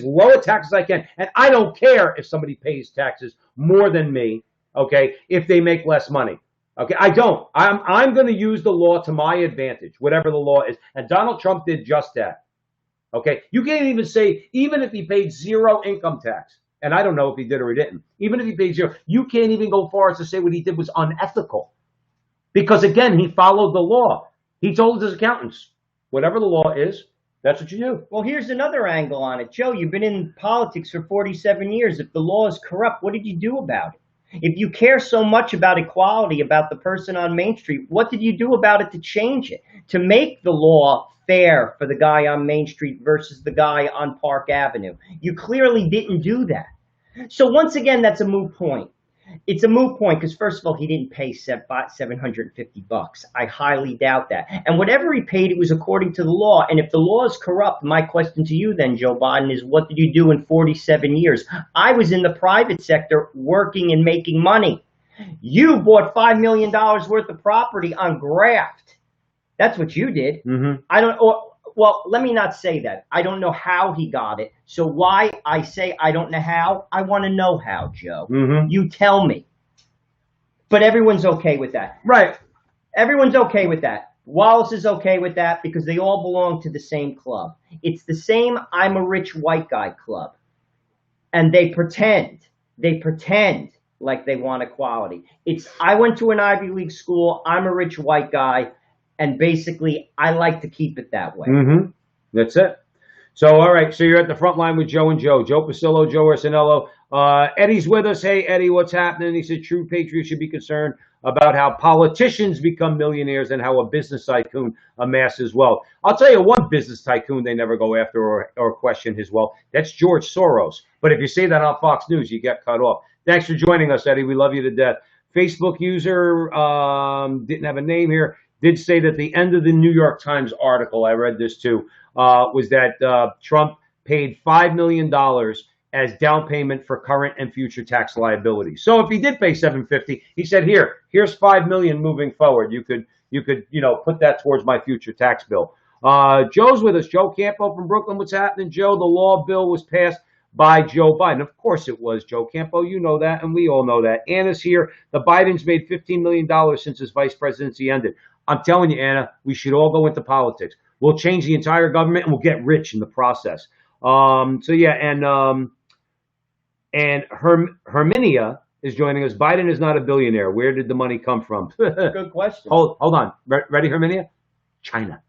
low a tax as I can. And I don't care if somebody pays taxes more than me, okay, if they make less money. Okay, I don't. I'm going to use the law to my advantage, whatever the law is. And Donald Trump did just that. Okay, you can't even say, even if he paid zero income tax, and I don't know if he did or he didn't, even if he paid zero, you can't even go far as to say what he did was unethical. Because again, he followed the law. He told his accountants, whatever the law is, that's what you do. Well, here's another angle on it. Joe, you've been in politics for 47 years. If the law is corrupt, what did you do about it? If you care so much about equality, about the person on Main Street, what did you do about it to change it? To make the law fair for the guy on Main Street versus the guy on Park Avenue? You clearly didn't do that. So once again, that's a moot point. It's a moot point because, first of all, he didn't pay $750. I highly doubt that. And whatever he paid, it was according to the law. And if the law is corrupt, my question to you then, Joe Biden, is what did you do in 47 years? I was in the private sector working and making money. You bought $5 million worth of property on graft. That's what you did. Well, let me not say that. I don't know how he got it. So why I say I don't know how, I want to know how, Joe. You tell me. But everyone's okay with that. Right. Everyone's okay with that. Wallace is okay with that because they all belong to the same club. It's the same I'm a rich white guy club. And they pretend like they want equality. It's I went to an Ivy League school, I'm a rich white guy. And basically, I like to keep it that way. That's it. So, all right. So you're at the front line with Joe and Joe. Joe Pasillo, Joe Arsenello. Eddie's with us. Hey, Eddie, what's happening? He said true patriots should be concerned about how politicians become millionaires and how a business tycoon amasses wealth. I'll tell you one business tycoon they never go after or question his wealth. That's George Soros. But if you say that on Fox News, you get cut off. Thanks for joining us, Eddie. We love you to death. Facebook user, didn't have a name here, did say that the end of the New York Times article, I read this too, was that Trump paid $5 million as down payment for current and future tax liabilities. So if he did pay $750, he said, here's $5 million moving forward. You could put that towards my future tax bill. Joe's with us. Joe Campo from Brooklyn. What's happening, Joe? The law bill was passed by Joe Biden. Of course it was, Joe Campo. You know that, and we all know that. Anna's here. The Bidens made $15 million since his vice presidency ended. I'm telling you, Anna, we should all go into politics. We'll change the entire government, and we'll get rich in the process. And Herminia is joining us. Biden is not a billionaire. Where did the money come from? Good question. Hold on. Ready, Herminia? China.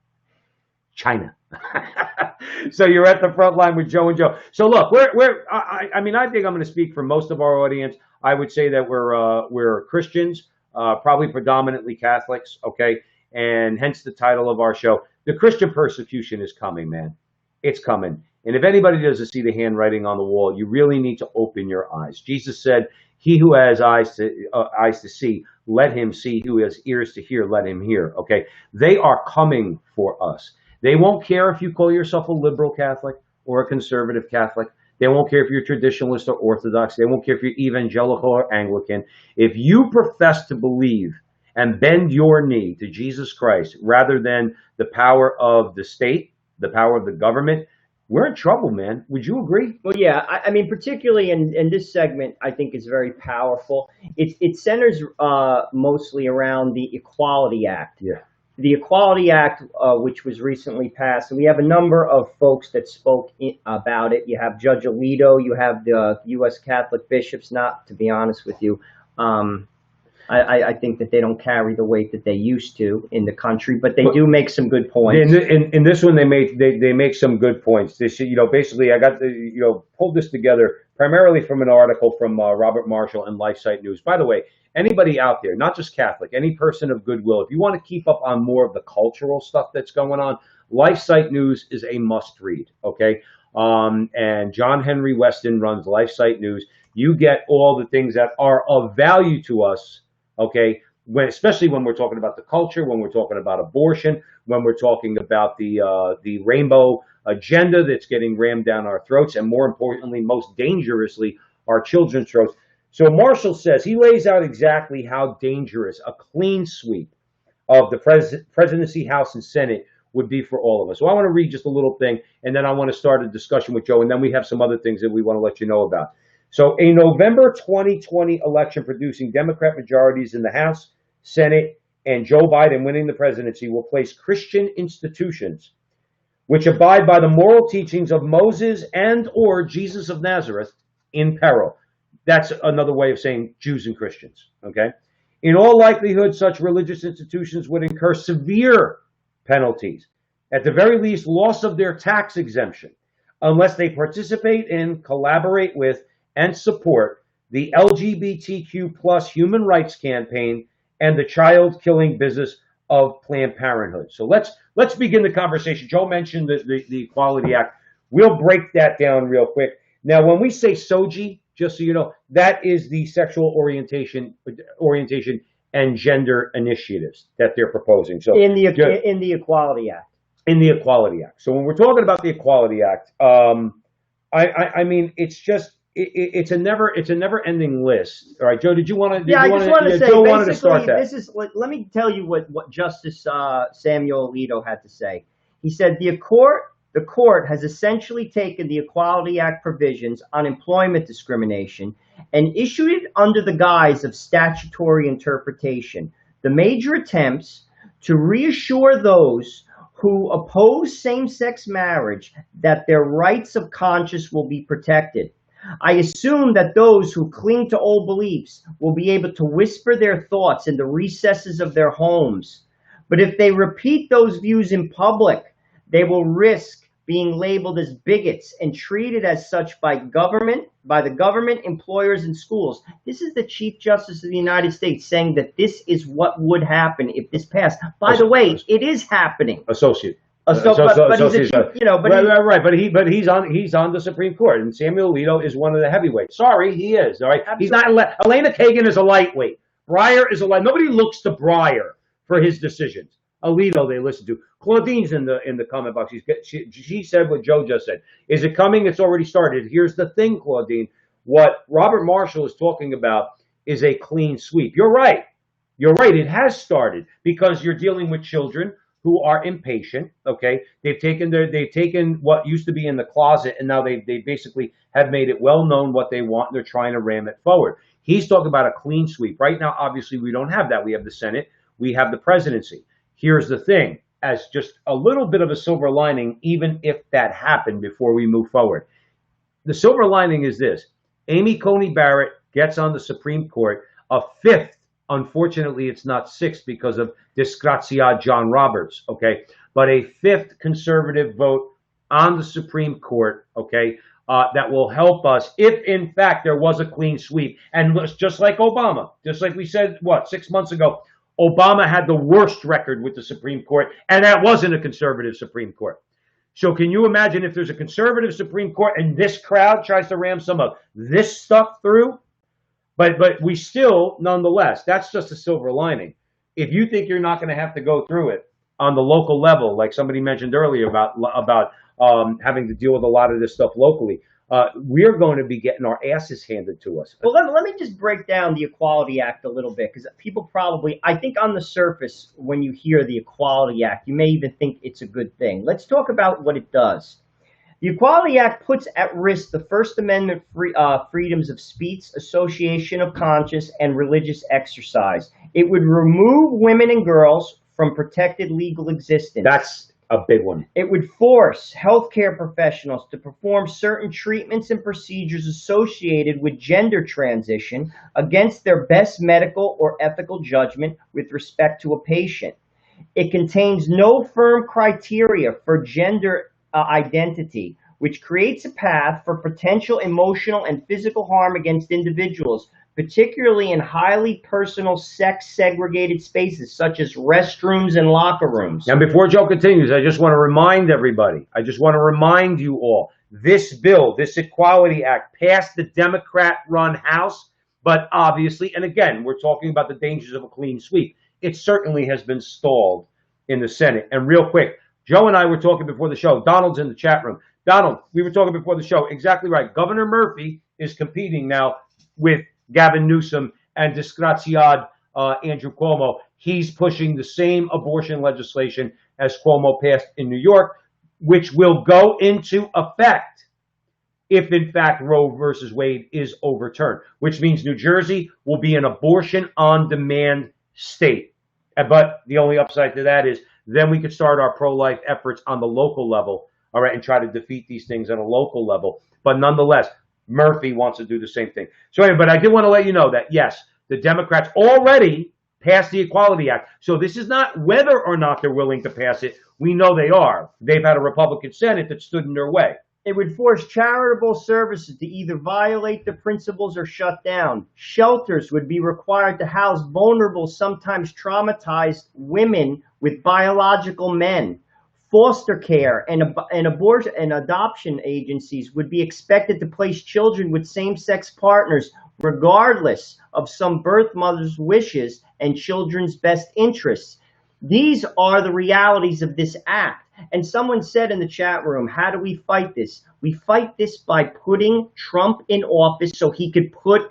So you're at the front line with Joe and Joe. So look, I think I'm going to speak for most of our audience. I would say that we're Christians, probably predominantly Catholics, okay? And hence the title of our show. The Christian persecution is coming, man. It's coming. And if anybody doesn't see the handwriting on the wall, you really need to open your eyes. Jesus said, he who has eyes to see, let him see. Who has ears to hear, let him hear, okay? They are coming for us. They won't care if you call yourself a liberal Catholic or a conservative Catholic. They won't care if you're traditionalist or Orthodox. They won't care if you're evangelical or Anglican. If you profess to believe and bend your knee to Jesus Christ rather than the power of the state, the power of the government, we're in trouble, man. Would you agree? Well, yeah, I mean, particularly in this segment, I think is very powerful. It centers mostly around the Equality Act. Yeah. The Equality Act, which was recently passed, and we have a number of folks that spoke about it. You have Judge Alito, you have the U.S. Catholic bishops. Not to be honest with you, I think that they don't carry the weight that they used to in the country, but they do make some good points. In this one, they make some good points. This, basically, I got pulled this together primarily from an article from Robert Marshall and LifeSite News. By the way, anybody out there, not just Catholic, any person of goodwill, if you want to keep up on more of the cultural stuff that's going on, LifeSite News is a must-read. Okay, and John Henry Weston runs LifeSite News. You get all the things that are of value to us. Okay, especially when we're talking about the culture, when we're talking about abortion, when we're talking about the rainbow agenda that's getting rammed down our throats, and more importantly, most dangerously, our children's throats. So Marshall says he lays out exactly how dangerous a clean sweep of the presidency, House, and Senate would be for all of us. So I want to read just a little thing, and then I want to start a discussion with Joe, and then we have some other things that we want to let you know about. So a November 2020 election producing Democrat majorities in the House, Senate, and Joe Biden winning the presidency will place Christian institutions which abide by the moral teachings of Moses and or Jesus of Nazareth in peril. That's another way of saying Jews and Christians, okay? In all likelihood, such religious institutions would incur severe penalties, at the very least, loss of their tax exemption, unless they participate in, collaborate with, and support the LGBTQ plus human rights campaign and the child killing business of Planned Parenthood. So let's begin the conversation. Joe mentioned the Equality Act. We'll break that down real quick. Now, when we say SOGI, just so you know, that is the sexual orientation and gender initiatives that they're proposing. So in the Equality Act. In the Equality Act. So when we're talking about the Equality Act, I mean, it's just it's a never-ending list. All right, Joe, did you want to? Yeah, I just want to say, Joe wanted to start that. This is. Let me tell you what Justice Samuel Alito had to say. He said the court has essentially taken the Equality Act provisions on employment discrimination and issued it under the guise of statutory interpretation. The major attempts to reassure those who oppose same-sex marriage that their rights of conscience will be protected. I assume that those who cling to old beliefs will be able to whisper their thoughts in the recesses of their homes. But if they repeat those views in public, they will risk being labeled as bigots and treated as such by the government, employers, and schools. This is the Chief Justice of the United States saying that this is what would happen if this passed. By the way, it is happening. Associate. But he's a chief, but he's on the Supreme Court, and Samuel Alito is one of the heavyweights. Sorry, he is. All right, absolutely. He's not. Elena Kagan is a lightweight. Breyer is a light. Nobody looks to Breyer for his decisions. Alito they listen to. Claudine's in the comment box. She said what Joe just said. Is it coming? It's already started. Here's the thing, Claudine. What Robert Marshall is talking about is a clean sweep. You're right. You're right. It has started because you're dealing with children who are impatient. Okay, they've taken what used to be in the closet, and now they basically have made it well known what they want, and they're trying to ram it forward. He's talking about a clean sweep. Right now, obviously, we don't have that. We have the Senate, we have the presidency. Here's the thing, as just a little bit of a silver lining, even if that happened before we move forward. The silver lining is this: Amy Coney Barrett gets on the Supreme Court, a fifth. Unfortunately, it's not sixth because of disgracia John Roberts, okay? But a fifth conservative vote on the Supreme Court, okay, that will help us if, in fact, there was a clean sweep. And just like Obama, just like we said, 6 months ago, Obama had the worst record with the Supreme Court, and that wasn't a conservative Supreme Court. So can you imagine if there's a conservative Supreme Court and this crowd tries to ram some of this stuff through? But we still, nonetheless, that's just a silver lining. If you think you're not going to have to go through it, on the local level, like somebody mentioned earlier about having to deal with a lot of this stuff locally, we're going to be getting our asses handed to us. Well, let me just break down the Equality Act a little bit, because people probably, I think on the surface, when you hear the Equality Act, you may even think it's a good thing. Let's talk about what it does. The Equality Act puts at risk the First Amendment freedoms of speech, association of conscience, and religious exercise. It would remove women and girls from protected legal existence. That's a big one. It would force healthcare professionals to perform certain treatments and procedures associated with gender transition against their best medical or ethical judgment with respect to a patient. It contains no firm criteria for gender identity, which creates a path for potential emotional and physical harm against individuals, particularly in highly personal sex-segregated spaces such as restrooms and locker rooms. Now, before Joe continues, I just want to remind everybody, I just want to remind you all, this bill, this Equality Act, passed the Democrat-run House, but obviously, and again, we're talking about the dangers of a clean sweep, it certainly has been stalled in the Senate. And real quick, Joe and I were talking before the show. Donald's in the chat room. Donald, we were talking before the show. Exactly right. Governor Murphy is competing now with Gavin Newsom and disgraziad Andrew Cuomo. He's pushing the same abortion legislation as Cuomo passed in New York, which will go into effect if, in fact, Roe versus Wade is overturned, which means New Jersey will be an abortion-on-demand state. But the only upside to that is then we could start our pro-life efforts on the local level, all right, and try to defeat these things at a local level. But nonetheless, Murphy wants to do the same thing. So anyway, but I did want to let you know that, yes, the Democrats already passed the Equality Act. So this is not whether or not they're willing to pass it. We know they are. They've had a Republican Senate that stood in their way. It would force charitable services to either violate the principles or shut down. Shelters would be required to house vulnerable, sometimes traumatized women with biological men. Foster care and abortion and adoption agencies would be expected to place children with same-sex partners regardless of some birth mother's wishes and children's best interests. These are the realities of this act. And someone said in the chat room, how do we fight this? We fight this by putting Trump in office so he could put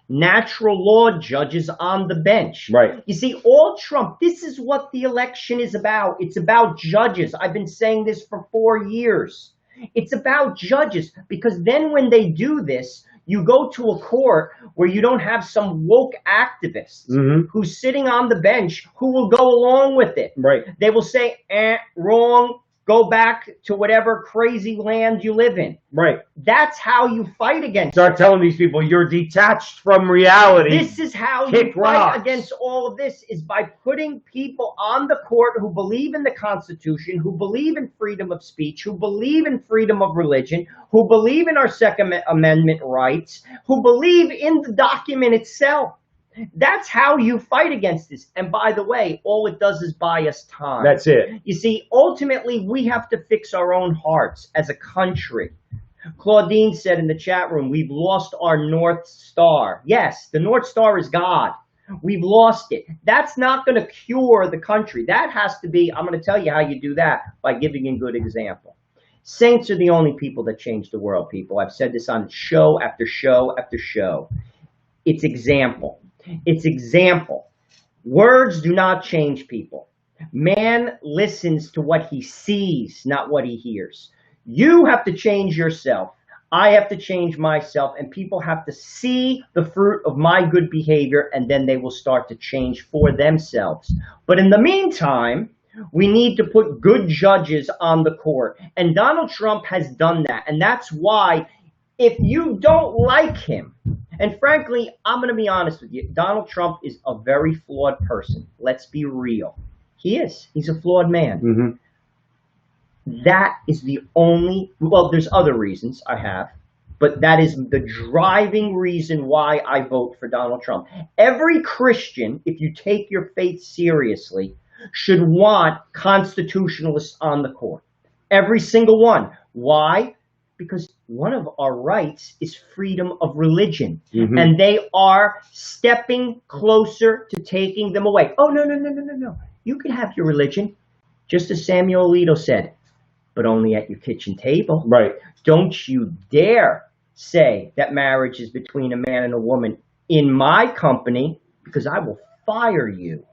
natural law judges on the bench. Right. You see, all Trump, this is what the election is about. It's about judges. I've been saying this for 4 years. It's about judges, because then when they do this, you go to a court where you don't have some woke activist who's sitting on the bench who will go along with it. Right. They will say, wrong, go back to whatever crazy land you live in. Right. That's how you fight against Start telling these people you're detached from reality. This is how you fight against all of this, is by putting people on the court who believe in the Constitution, who believe in freedom of speech, who believe in freedom of religion, who believe in our Second Amendment rights, who believe in the document itself. That's how you fight against this. And by the way, all it does is buy us time. That's it. You see, ultimately, we have to fix our own hearts as a country. Claudine said in the chat room, we've lost our North Star. Yes, the North Star is God. We've lost it. That's not going to cure the country. That has to be, I'm going to tell you how you do that, by giving a good example. Saints are the only people that change the world, people. I've said this on show after show after show. It's example. It's example. Words do not change people. Man listens to what he sees, not what he hears. You have to change yourself. I have to change myself, and people have to see the fruit of my good behavior, and then they will start to change for themselves. But in the meantime, we need to put good judges on the court. And Donald Trump has done that. And that's why, if you don't like him, and frankly, I'm going to be honest with you, Donald Trump is a very flawed person. Let's be real. He is. He's a flawed man. That is the only, well, there's other reasons I have, but that is the driving reason why I vote for Donald Trump. Every Christian, if you take your faith seriously, should want constitutionalists on the court. Every single one. Why? Because one of our rights is freedom of religion. Mm-hmm. And they are stepping closer to taking them away. Oh, no, no, no, no, no, no. You can have your religion, just as Samuel Alito said, but only at your kitchen table. Right. Don't you dare say that marriage is between a man and a woman in my company, because I will fire you.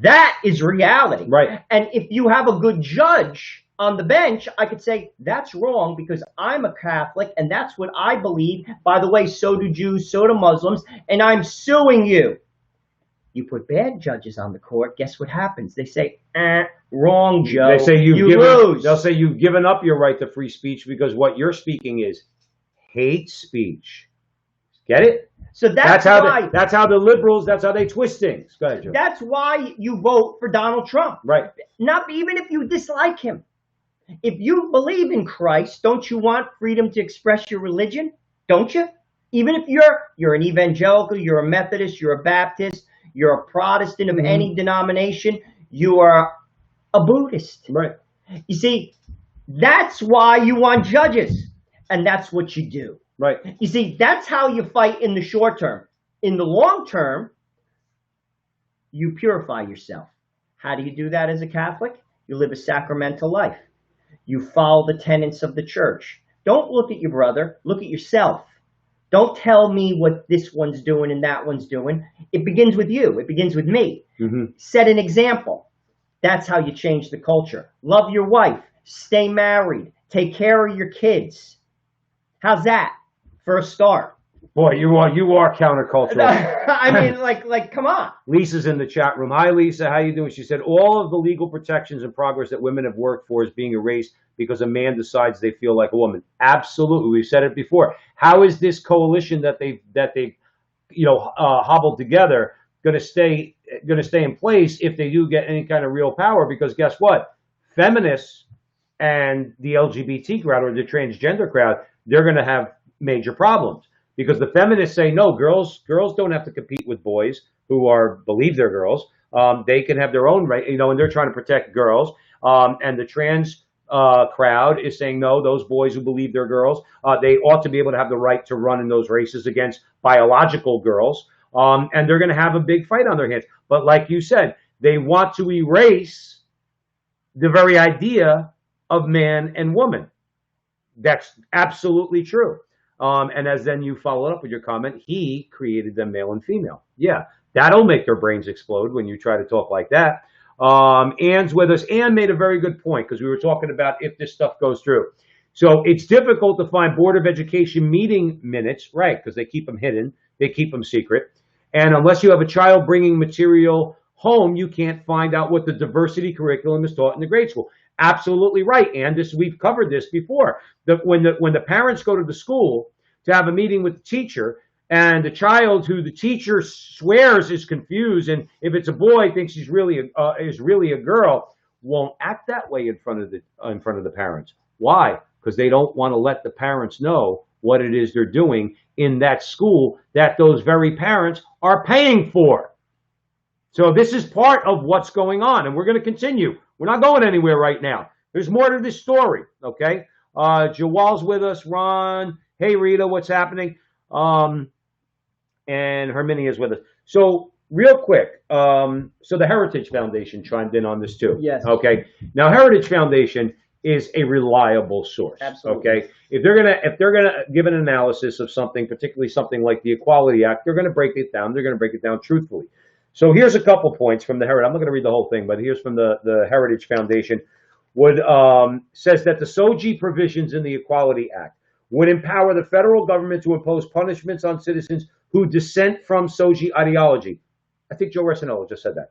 That is reality. Right. And if you have a good judge on the bench, I could say that's wrong because I'm a Catholic and that's what I believe. By the way, so do Jews, so do Muslims, and I'm suing you. You put bad judges on the court, guess what happens? They say, wrong, Joe. They say you lose. They'll say you've given up your right to free speech because what you're speaking is hate speech. Get it? So that's why. That's how the liberals. That's how they twist things. Go ahead, Joe. That's why you vote for Donald Trump. Right. Not even if you dislike him. If you believe in Christ, don't you want freedom to express your religion? Don't you? Even if you're an evangelical, you're a Methodist, you're a Baptist, you're a Protestant of any denomination, you are a Buddhist. Right. You see, that's why you want judges, and that's what you do. Right. You see, that's how you fight in the short term. In the long term, you purify yourself. How do you do that as a Catholic? You live a sacramental life. You follow the tenets of the church. Don't look at your brother, look at yourself. Don't tell me what this one's doing and that one's doing. It begins with you. It begins with me. Mm-hmm. Set an example. That's how you change the culture. Love your wife. Stay married. Take care of your kids. How's that for a start? Boy, you are countercultural. I mean, like, come on. Lisa's in the chat room. Hi, Lisa. How you doing? She said all of the legal protections and progress that women have worked for is being erased because a man decides they feel like a woman. Absolutely, we've said it before. How is this coalition that they've hobbled together going to stay in place if they do get any kind of real power? Because guess what? Feminists and the LGBT crowd or the transgender crowd, they're going to have major problems. Because the feminists say, no, girls don't have to compete with boys who believe they're girls. They can have their own right, and they're trying to protect girls. And the trans crowd is saying, no, those boys who believe they're girls, they ought to be able to have the right to run in those races against biological girls. And they're going to have a big fight on their hands. But like you said, they want to erase the very idea of man and woman. That's absolutely true. And as then you followed up with your comment, he created them male and female. Yeah, that'll make their brains explode when you try to talk like that. Ann's with us. Ann made a very good point because we were talking about if this stuff goes through. So it's difficult to find Board of Education meeting minutes, right, because they keep them hidden. They keep them secret. And unless you have a child bringing material home, you can't find out what the diversity curriculum is taught in the grade school. Absolutely right, and we've covered this before. When the parents go to the school to have a meeting with the teacher, and the child who the teacher swears is confused, and if it's a boy thinks he's really a girl, won't act that way in front of the parents. Why? Because they don't want to let the parents know what it is they're doing in that school that those very parents are paying for. So this is part of what's going on, and we're going to continue. We're not going anywhere right now. There's more to this story, okay? Jawal's with us. Ron. Hey, Rita, what's happening? And Herminia is with us. So real quick, so the Heritage Foundation chimed in on this too. Yes. Okay. Now, Heritage Foundation is a reliable source. Absolutely. Okay. If they're gonna give an analysis of something, particularly something like the Equality Act, they're gonna break it down. They're gonna break it down truthfully. So here's a couple points from the Heritage. I'm not going to read the whole thing, but here's from the Heritage Foundation. Says that the SOGI provisions in the Equality Act would empower the federal government to impose punishments on citizens who dissent from SOGI ideology. I think Joe Resinello just said that.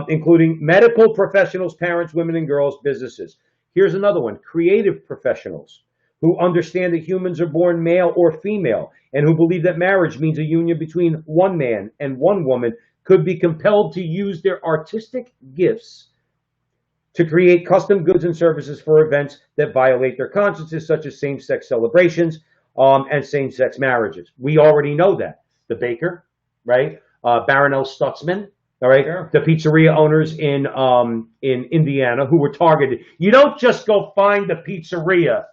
Including medical professionals, parents, women and girls, businesses. Here's another one. Creative professionals who understand that humans are born male or female and who believe that marriage means a union between one man and one woman could be compelled to use their artistic gifts to create custom goods and services for events that violate their consciences, such as same-sex celebrations and same-sex marriages. We already know that. The baker, right? Baronel Stutzman, all right? Sure. The pizzeria owners in Indiana who were targeted. You don't just go find the pizzeria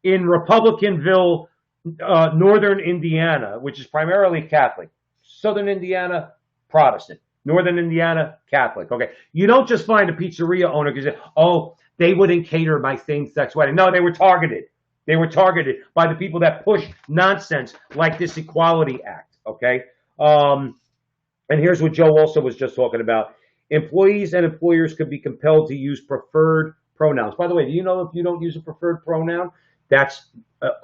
in Republicanville, northern Indiana, which is primarily Catholic. Southern Indiana, Protestant. Northern Indiana, Catholic. Okay. You don't just find a pizzeria owner because, oh, they wouldn't cater my same-sex wedding. No, they were targeted. They were targeted by the people that push nonsense like this Equality Act. Okay. And here's what Joe also was just talking about. Employees and employers could be compelled to use preferred pronouns. By the way, do you know if you don't use a preferred pronoun, that's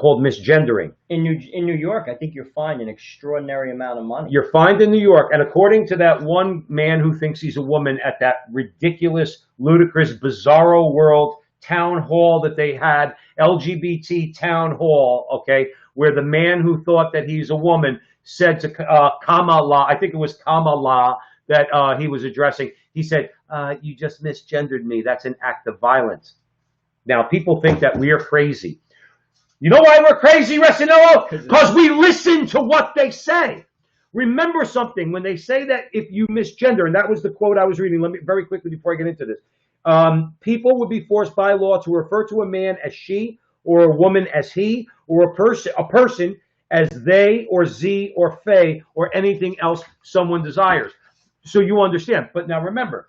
called misgendering. In New York, I think you're fined an extraordinary amount of money. You're fined in New York, and according to that one man who thinks he's a woman at that ridiculous, ludicrous, bizarro world town hall that they had, LGBT town hall, okay, where the man who thought that he's a woman said to Kamala, I think it was Kamala that he was addressing, he said, you just misgendered me. That's an act of violence. Now, people think that we are crazy. You know why we're crazy, Resinello? Because we listen to what they say. Remember something, when they say that if you misgender, and that was the quote I was reading, let me very quickly before I get into this, people would be forced by law to refer to a man as she, or a woman as he, or a person as they, or ze, or fey, or anything else someone desires. So you understand. But now remember,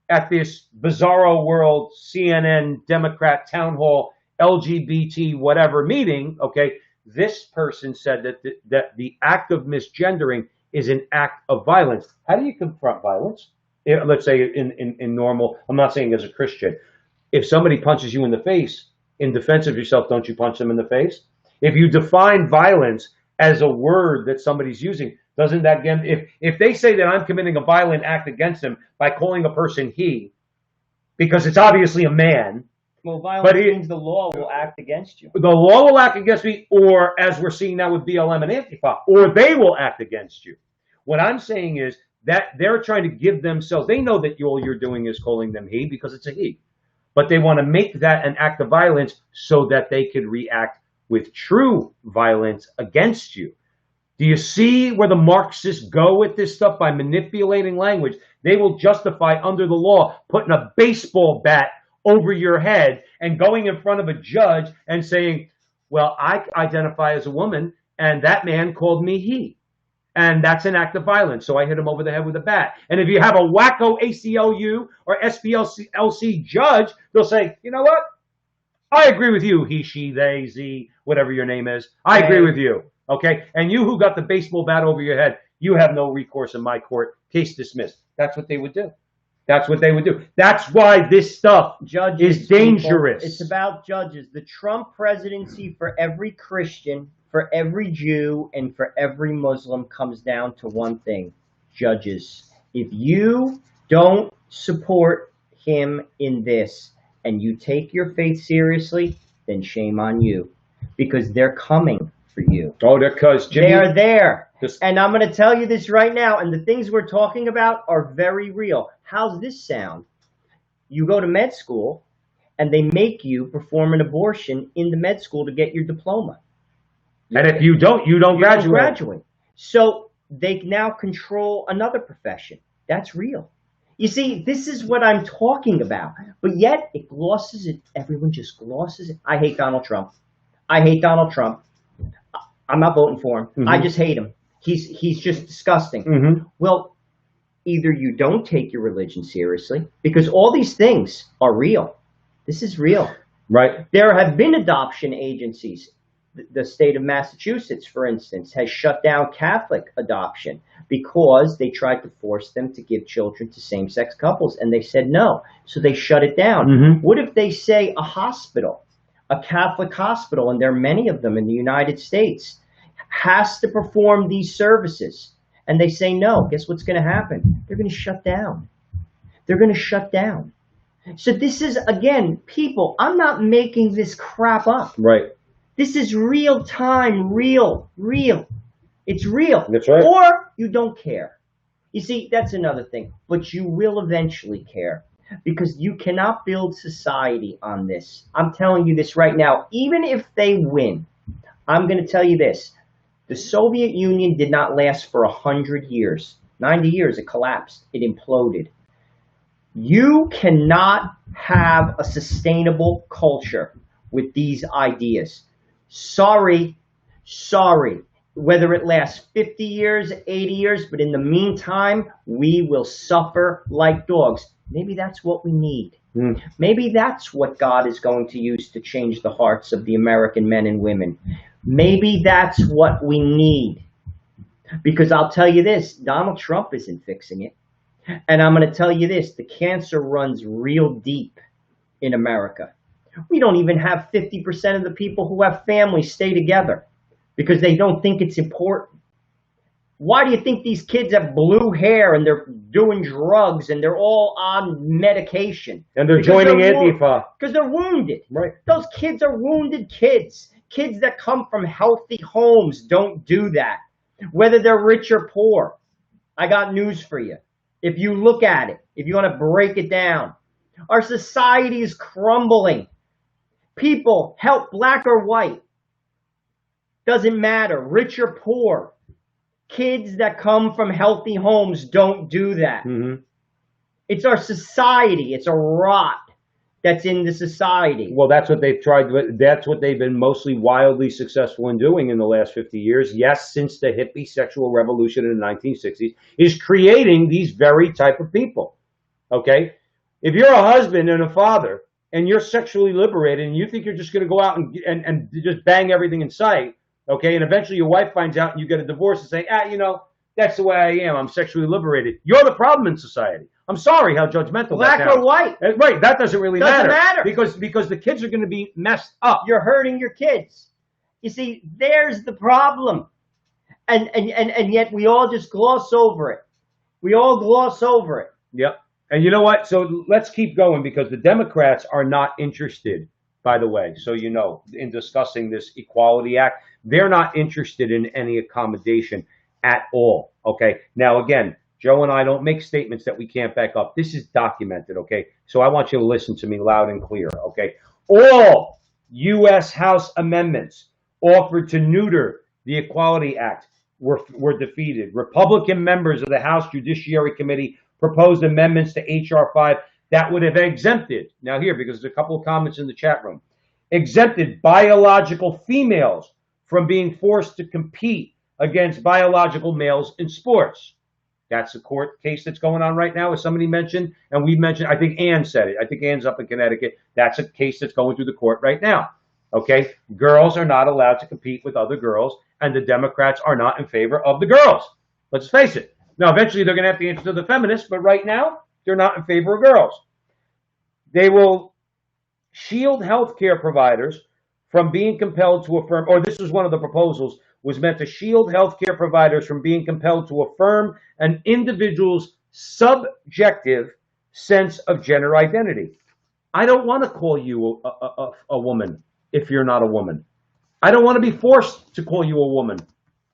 at this bizarro world, CNN, Democrat, town hall, LGBT, whatever meeting, okay, this person said that the act of misgendering is an act of violence. How do you confront violence? Let's say in normal, I'm not saying as a Christian, if somebody punches you in the face, in defense of yourself, don't you punch them in the face? If you define violence as a word that somebody's using, doesn't that get, if they say that I'm committing a violent act against them by calling a person he, because it's obviously a man. Well, violence means the law will act against you. The law will act against me, or as we're seeing now with BLM and Antifa, or they will act against you. What I'm saying is that they're trying to give themselves, they know that all you're doing is calling them he because it's a he. But they want to make that an act of violence so that they could react with true violence against you. Do you see where the Marxists go with this stuff? By manipulating language, they will justify under the law putting a baseball bat over your head and going in front of a judge and saying, well, I identify as a woman and that man called me he. And that's an act of violence. So I hit him over the head with a bat. And if you have a wacko ACLU or SPLC judge, they'll say, you know what? I agree with you, he, she, they, z, whatever your name is. I agree with you. Okay? And you who got the baseball bat over your head, you have no recourse in my court. Case dismissed. That's what they would do. That's what they would do. That's why this stuff is dangerous. People, it's about judges. The Trump presidency for every Christian, for every Jew, and for every Muslim comes down to one thing: judges. If you don't support him in this and you take your faith seriously, then shame on you, because they're coming for you. Oh, because they are there. And I'm going to tell you this right now, and the things we're talking about are very real. How's this sound? You go to med school, and they make you perform an abortion in the med school to get your diploma. And if you don't, you don't graduate. So they now control another profession. That's real. You see, this is what I'm talking about. But yet, it glosses it. Everyone just glosses it. I hate Donald Trump. I hate Donald Trump. I'm not voting for him. Mm-hmm. I just hate him. He's just disgusting. Mm-hmm. Well, either you don't take your religion seriously, because all these things are real. This is real. Right. There have been adoption agencies. The state of Massachusetts, for instance, has shut down Catholic adoption because they tried to force them to give children to same-sex couples, and they said no. So they shut it down. Mm-hmm. What if they say a hospital, a Catholic hospital, and there are many of them in the United States, has to perform these services, and they say no? Guess what's going to happen? They're going to shut down. They're going to shut down. So this is, again, people, I'm not making this crap up. Right. This is real time, real. It's real. That's right. Or you don't care. You see, that's another thing. But you will eventually care, because you cannot build society on this. I'm telling you this right now. Even if they win, I'm going to tell you this. The Soviet Union did not last for 100 years. 90 years, it collapsed. It imploded. You cannot have a sustainable culture with these ideas. Sorry, sorry. Whether it lasts 50 years, 80 years, but in the meantime, we will suffer like dogs. Maybe that's what we need. Maybe that's what God is going to use to change the hearts of the American men and women. Maybe that's what we need. Because I'll tell you this, Donald Trump isn't fixing it. And I'm going to tell you this, the cancer runs real deep in America. We don't even have 50% of the people who have families stay together because they don't think it's important. Why do you think these kids have blue hair and they're doing drugs and they're all on medication? And they're joining Antifa. Because they're wounded. Right. Those kids are wounded kids. Kids that come from healthy homes don't do that. Whether they're rich or poor. I got news for you. If you look at it, if you want to break it down, our society is crumbling. People, help, black or white, doesn't matter, rich or poor. Kids that come from healthy homes don't do that. It's our society. It's a rot that's in the society. Well, that's what they've tried. That's what they've been mostly wildly successful in doing in the last 50 years. Yes, since the hippie sexual revolution in the 1960s, is creating these very type of people. Okay? If you're a husband and a father and you're sexually liberated and you think you're just going to go out and just bang everything in sight, okay, and eventually your wife finds out and you get a divorce and say, that's the way I am. I'm sexually liberated. You're the problem in society. I'm sorry how judgmental black that sounds. or white. Right, that doesn't really matter. Because the kids are going to be messed up. You're hurting your kids. You see, there's the problem. And yet we all just gloss over it. We all gloss over it. Yep. And you know what? So let's keep going because the Democrats are not interested, by the way, so you know, in discussing this Equality Act. They're not interested in any accommodation at all, okay? Now, again, Joe and I don't make statements that we can't back up. This is documented, okay? So I want you to listen to me loud and clear, okay? All U.S. House amendments offered to neuter the Equality Act were defeated. Republican members of the House Judiciary Committee proposed amendments to H.R. 5 that would have exempted, now here, because there's a couple of comments in the chat room, exempted biological females from being forced to compete against biological males in sports. That's a court case that's going on right now, as somebody mentioned, and we mentioned, I think Ann said it. I think Ann's up in Connecticut. That's a case that's going through the court right now. Okay? Girls are not allowed to compete with other girls, and the Democrats are not in favor of the girls. Let's face it. Now, eventually they're going to have to answer to the feminists, but right now, they're not in favor of girls. They will shield healthcare providers from being compelled to affirm, or this was one of the proposals, was meant to shield healthcare providers from being compelled to affirm an individual's subjective sense of gender identity. I don't want to call you a woman if you're not a woman. I don't want to be forced to call you a woman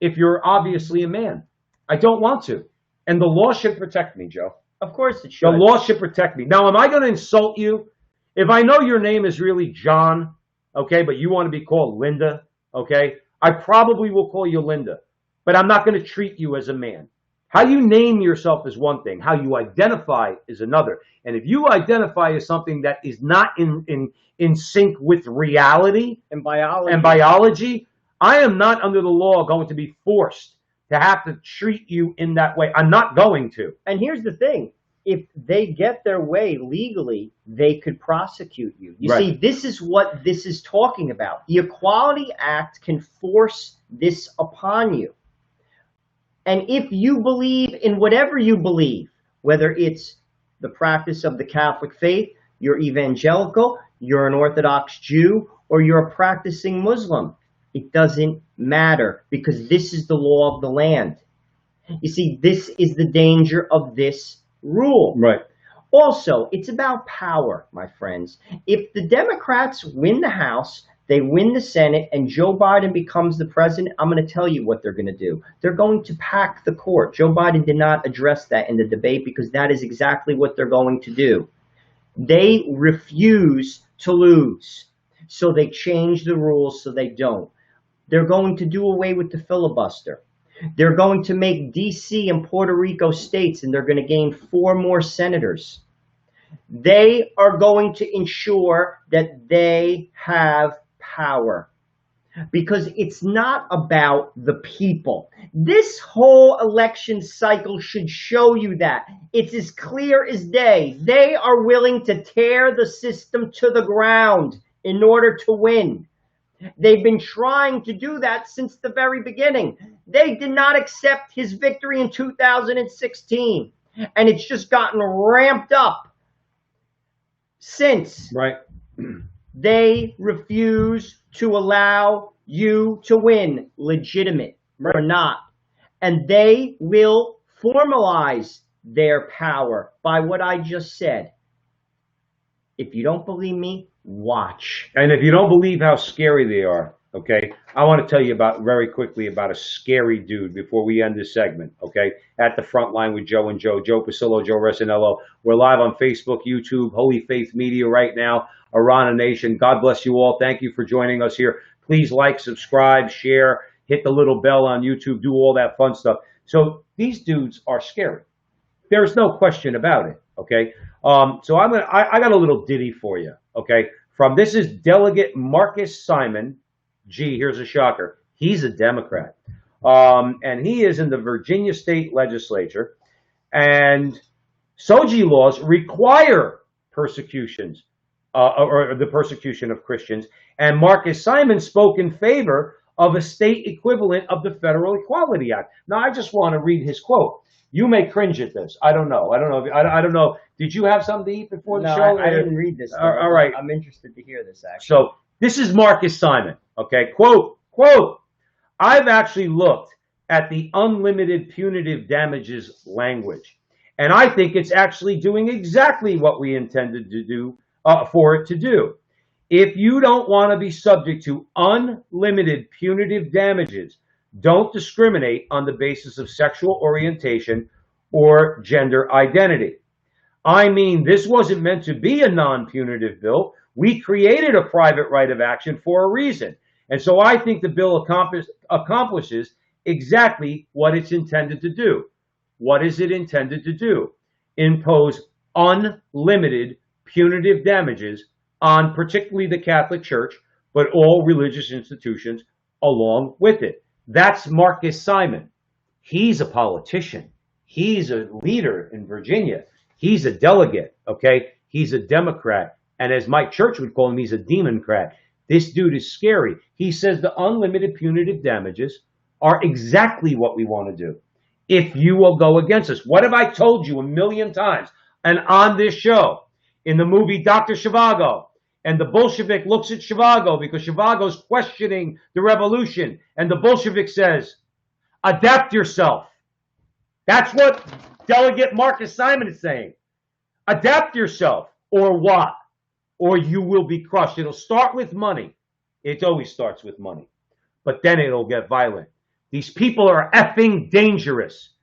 if you're obviously a man. I don't want to. And the law should protect me, Joe. Of course it should. The law should protect me. Now, am I going to insult you? If I know your name is really John, okay, but you want to be called Linda, okay, I probably will call you Linda, but I'm not going to treat you as a man. How you name yourself is one thing. How you identify is another. And if you identify as something that is not in sync with reality and biology, I am not under the law going to be forced to have to treat you in that way. I'm not going to. And here's the thing. If they get their way legally, they could prosecute you. You see, this is what this is talking about. The Equality Act can force this upon you. And if you believe in whatever you believe, whether it's the practice of the Catholic faith, you're evangelical, you're an Orthodox Jew, or you're a practicing Muslim, it doesn't matter because this is the law of the land. You see, this is the danger of this rule. Right. Also, it's about power, my friends. If the Democrats win the House, they win the Senate, and Joe Biden becomes the president, I'm going to tell you what they're going to do. They're going to pack the court. Joe Biden did not address that in the debate because that is exactly what they're going to do. They refuse to lose, so they change the rules so they don't. They're going to do away with the filibuster. They're going to make D.C. and Puerto Rico states, and they're going to gain 4 more senators. They are going to ensure that they have power. because it's not about the people. This whole election cycle should show you that. It's as clear as day. They are willing to tear the system to the ground in order to win. They've been trying to do that since the very beginning. They did not accept his victory in 2016, and it's just gotten ramped up since. Right. They refuse to allow you to win, legitimate or not. And they will formalize their power by what I just said. If you don't believe me, watch. And if you don't believe how scary they are, okay, I want to tell you very quickly about a scary dude before we end this segment, okay? At the front line with Joe and Joe Pasillo, Joe Resinello. We're live on Facebook, YouTube, Holy Faith Media right now, Arana Nation. God bless you all. Thank you for joining us here. Please like, subscribe, share, hit the little bell on YouTube, do all that fun stuff. So these dudes are scary. There's no question about it, okay? So I got a little ditty for you, okay? This is Delegate Marcus Simon. Gee, here's a shocker. He's a Democrat. And he is in the Virginia State Legislature. And SOGI laws require persecutions, or the persecution of Christians. And Marcus Simon spoke in favor of a state equivalent of the Federal Equality Act. Now, I just want to read his quote. You may cringe at this. I don't know. I don't know. Did you have something to eat before the show? I didn't read this. All right. I'm interested to hear this, actually. So this is Marcus Simon. Okay. Quote, I've actually looked at the unlimited punitive damages language, and I think it's actually doing exactly what we intended to do, for it to do. If you don't want to be subject to unlimited punitive damages, don't discriminate on the basis of sexual orientation or gender identity. I mean, this wasn't meant to be a non-punitive bill. We created a private right of action for a reason. And so I think the bill accomplishes exactly what it's intended to do. What is it intended to do? Impose unlimited punitive damages on particularly the Catholic Church, but all religious institutions along with it. That's Marcus Simon. He's a politician. He's a leader in Virginia. He's a delegate, okay? He's a Democrat. And as Mike Church would call him, he's a demoncrat. This dude is scary. He says the unlimited punitive damages are exactly what we want to do. If you will go against us. What have I told you a million times? And on this show, in the movie Dr. Zhivago, and the Bolshevik looks at Zhivago because Zhivago's questioning the revolution. And the Bolshevik says, adapt yourself. That's what Delegate Marcus Simon is saying. Adapt yourself, or what? Or you will be crushed. It'll start with money. It always starts with money. But then it'll get violent. These people are effing dangerous.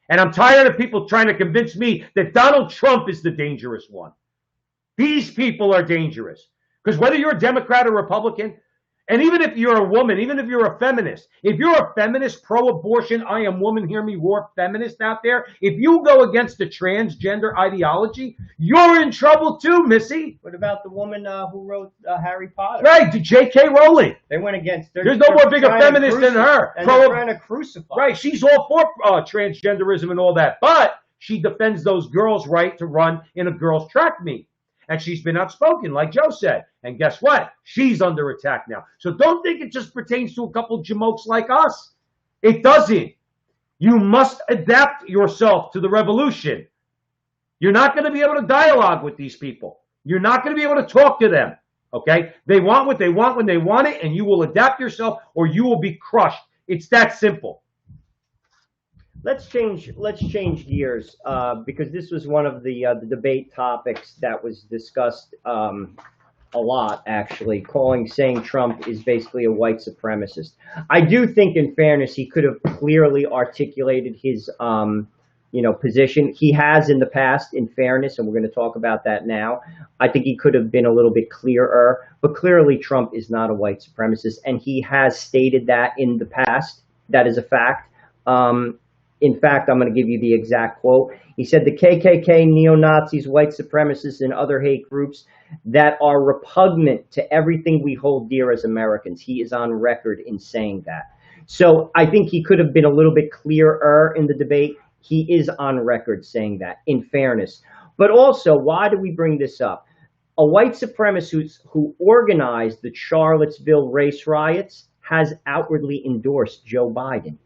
And I'm tired of people trying to convince me that Donald Trump is the dangerous one. These people are dangerous. Because whether you're a Democrat or Republican, and even if you're a woman, even if you're a feminist, if you're a feminist, pro-abortion, I am woman, hear me roar feminist out there, if you go against the transgender ideology, you're in trouble too, Missy. What about the woman who wrote Harry Potter? Right, J.K. Rowling. They went against. There's no more bigger feminist than her. And they're trying to crucify. Right, she's all for transgenderism and all that, but she defends those girls' right to run in a girls' track meet. And she's been outspoken, like Joe said. And guess what? She's under attack now. So don't think it just pertains to a couple jamokes like us. It doesn't. You must adapt yourself to the revolution. You're not going to be able to dialogue with these people. You're not going to be able to talk to them. Okay? They want what they want when they want it, and you will adapt yourself or you will be crushed. It's that simple. Let's change gears because this was one of the debate topics that was discussed a lot, actually, saying Trump is basically a white supremacist. I do think, in fairness, he could have clearly articulated his position. He has in the past, in fairness, and we're going to talk about that now. I think he could have been a little bit clearer, but clearly Trump is not a white supremacist, and he has stated that in the past. That is a fact. In fact, I'm going to give you the exact quote. He said, the KKK, neo-Nazis, white supremacists, and other hate groups that are repugnant to everything we hold dear as Americans. He is on record in saying that. So I think he could have been a little bit clearer in the debate. He is on record saying that, in fairness. But also, why do we bring this up? A white supremacist who organized the Charlottesville race riots has outwardly endorsed Joe Biden.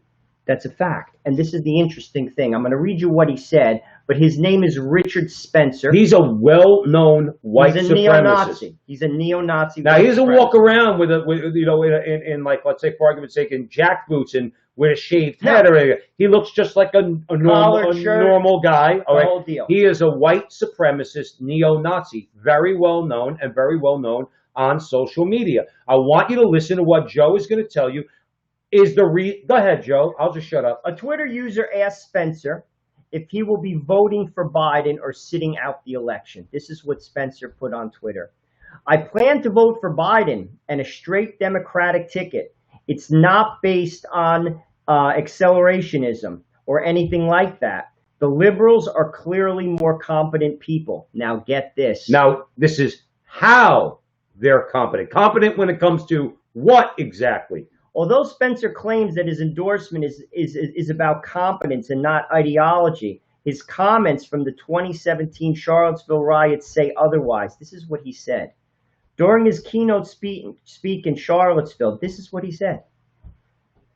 That's a fact. And this is the interesting thing. I'm going to read you what he said, but his name is Richard Spencer. He's a well-known white supremacist. Neo-Nazi. He's a neo-Nazi. Now, he doesn't walk around with you know, in like, let's say, for argument's sake, in jackboots and with a shaved head or anything. He looks just like a normal guy. All right? Whole deal. He is a white supremacist neo-Nazi, very well known and very well known on social media. I want you to listen to what Joe is going to tell you. Go ahead, Joe. I'll just shut up. A Twitter user asked Spencer if he will be voting for Biden or sitting out the election. This is what Spencer put on Twitter. I plan to vote for Biden and a straight Democratic ticket. It's not based on accelerationism or anything like that. The liberals are clearly more competent people. Now get this. Now, this is how they're competent. Competent when it comes to what exactly? Although Spencer claims that his endorsement is about competence and not ideology, his comments from the 2017 Charlottesville riots say otherwise. This is what he said. During his keynote speak in Charlottesville, this is what he said.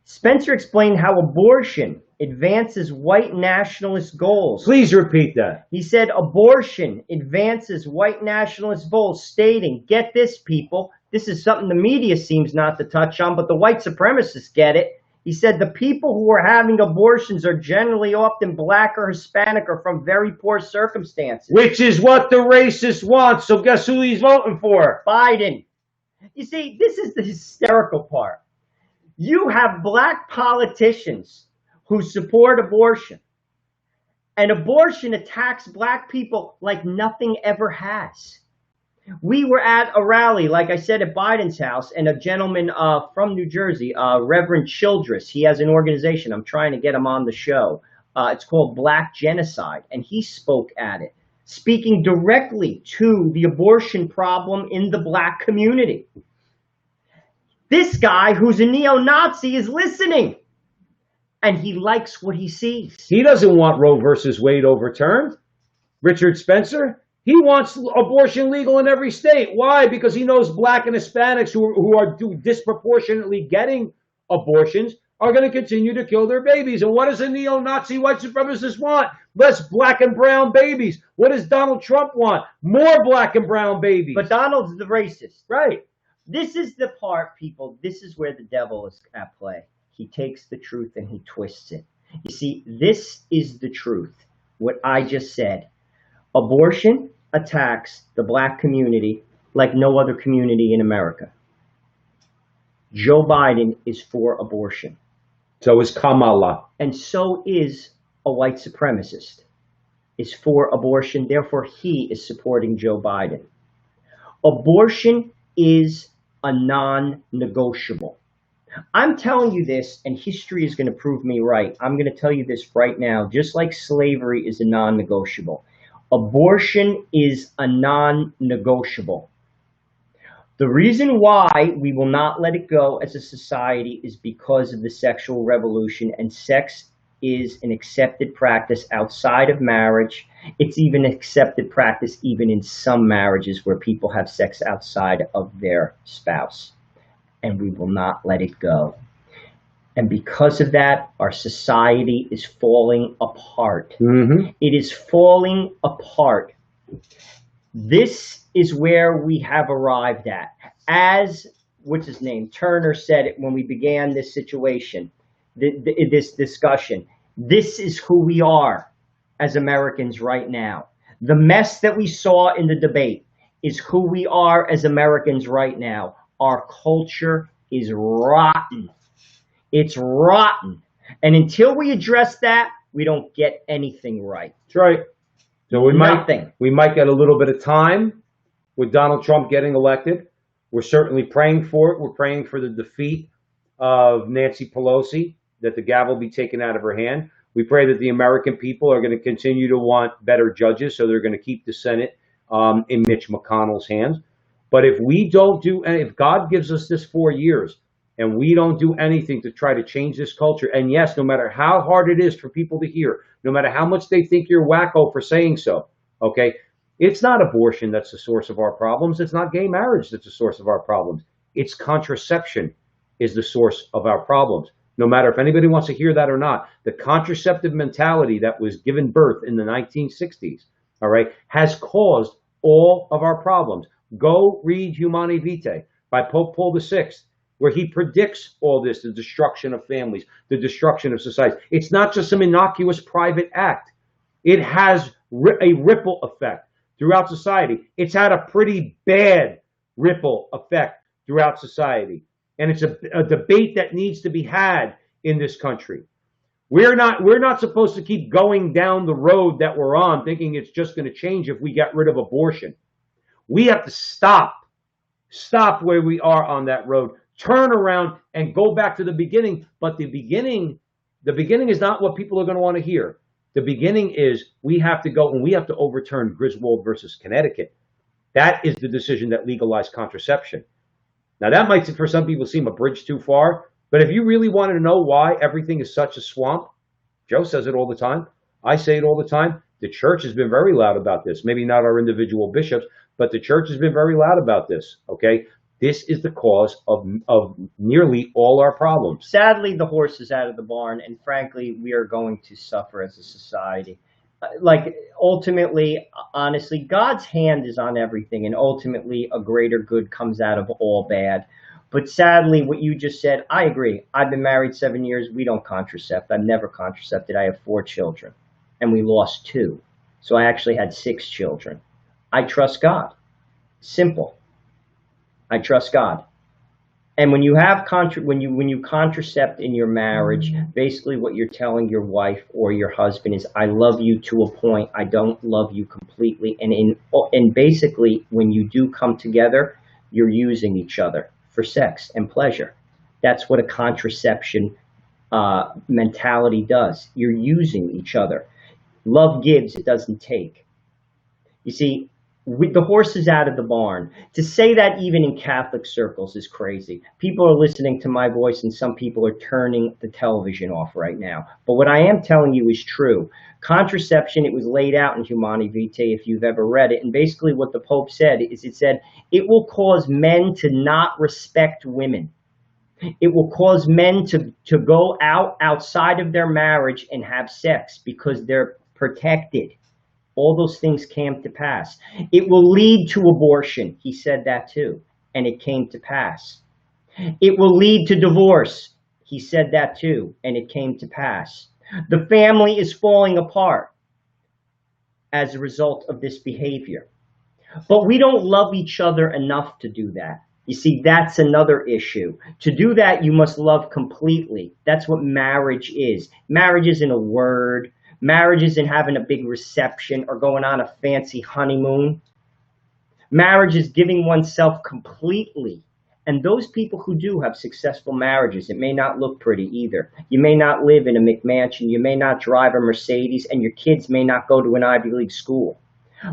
Spencer explained how abortion advances white nationalist goals. Please repeat that. He said abortion advances white nationalist goals, stating, get this, people, this is something the media seems not to touch on, but the white supremacists get it. He said the people who are having abortions are generally often black or Hispanic or from very poor circumstances. Which is what the racist wants. So guess who he's voting for? Biden. You see, this is the hysterical part. You have black politicians who support abortion, and abortion attacks black people like nothing ever has. We were at a rally, like I said, at Biden's house, and a gentleman from New Jersey, Reverend Childress, he has an organization. I'm trying to get him on the show. It's called Black Genocide, and he spoke at it, speaking directly to the abortion problem in the black community. This guy, who's a neo-Nazi, is listening, and he likes what he sees. He doesn't want Roe versus Wade overturned. Richard Spencer, he wants abortion legal in every state. Why? Because he knows black and Hispanics who are disproportionately getting abortions are going to continue to kill their babies. And what does a neo-Nazi white supremacist want? Less black and brown babies. What does Donald Trump want? More black and brown babies. But Donald's the racist. Right. This is the part, people, this is where the devil is at play. He takes the truth and he twists it. You see, this is the truth, what I just said. Abortion attacks the black community like no other community in America. Joe Biden is for abortion. So is Kamala. And so is a white supremacist, is for abortion. Therefore, he is supporting Joe Biden. Abortion is a non-negotiable. I'm telling you this, and history is going to prove me right. I'm going to tell you this right now. Just like slavery is a non-negotiable, abortion is a non-negotiable. The reason why we will not let it go as a society is because of the sexual revolution, and sex is an accepted practice outside of marriage. It's even accepted practice even in some marriages where people have sex outside of their spouse. And we will not let it go. And because of that, our society is falling apart. Mm-hmm. It is falling apart. This is where we have arrived at. As, what's his name, Turner said it when we began this situation, this discussion. This is who we are as Americans right now. The mess that we saw in the debate is who we are as Americans right now. Our culture is rotten. It's rotten. And until we address that, we don't get anything right. That's right. So we might get a little bit of time with Donald Trump getting elected. We're certainly praying for it. We're praying for the defeat of Nancy Pelosi, that the gavel be taken out of her hand. We pray that the American people are going to continue to want better judges, so they're going to keep the Senate in Mitch McConnell's hands. But if we don't do, and if God gives us this 4 years, and we don't do anything to try to change this culture, and yes, no matter how hard it is for people to hear, no matter how much they think you're wacko for saying so, okay, it's not abortion that's the source of our problems. It's not gay marriage that's the source of our problems. It's contraception is the source of our problems. No matter if anybody wants to hear that or not, the contraceptive mentality that was given birth in the 1960s, all right, has caused all of our problems. Go read Humani Vitae by Pope Paul VI, where he predicts all this, the destruction of families, the destruction of society. It's not just some innocuous private act. It has a ripple effect throughout society. It's had a pretty bad ripple effect throughout society. And it's a debate that needs to be had in this country. We're not supposed to keep going down the road that we're on thinking it's just going to change if we get rid of abortion. We have to stop where we are on that road, turn around and go back to the beginning. But the beginning is not what people are going to want to hear. The beginning is we have to go and we have to overturn Griswold versus Connecticut. That is the decision that legalized contraception. Now, that might, for some people, seem a bridge too far, but if you really wanted to know why everything is such a swamp, Joe says it all the time. I say it all the time. The church has been very loud about this. Maybe not our individual bishops, but the church has been very loud about this, okay? This is the cause of nearly all our problems. Sadly, the horse is out of the barn, and frankly, we are going to suffer as a society. Like, ultimately, honestly, God's hand is on everything, and ultimately a greater good comes out of all bad. But sadly, what you just said, I agree. I've been married 7 years. We don't contracept. I've never contracepted. I have 4 children, and we lost 2. So I actually had 6 children. I trust God. Simple. I trust God. And when you have when you contracept in your marriage, basically what you're telling your wife or your husband is, I love you to a point. I don't love you completely. And basically, when you do come together, you're using each other for sex and pleasure. That's what a contraception mentality does. You're using each other. Love gives, it doesn't take. You see, the horse is out of the barn. To say that even in Catholic circles is crazy. People are listening to my voice and some people are turning the television off right now. But what I am telling you is true. Contraception, it was laid out in Humani Vitae if you've ever read it. And basically what the Pope said is it said, it will cause men to not respect women. It will cause men to go outside of their marriage and have sex because they're protected. All those things came to pass. It will lead to abortion. He said that too, and it came to pass. It will lead to divorce. He said that too, and it came to pass. The family is falling apart as a result of this behavior. But we don't love each other enough to do that. You see, that's another issue. To do that, you must love completely. That's what marriage is. Marriage isn't a word. Marriage isn't having a big reception or going on a fancy honeymoon. Marriage is giving oneself completely. And those people who do have successful marriages, it may not look pretty either. You may not live in a McMansion. You may not drive a Mercedes, and your kids may not go to an Ivy League school.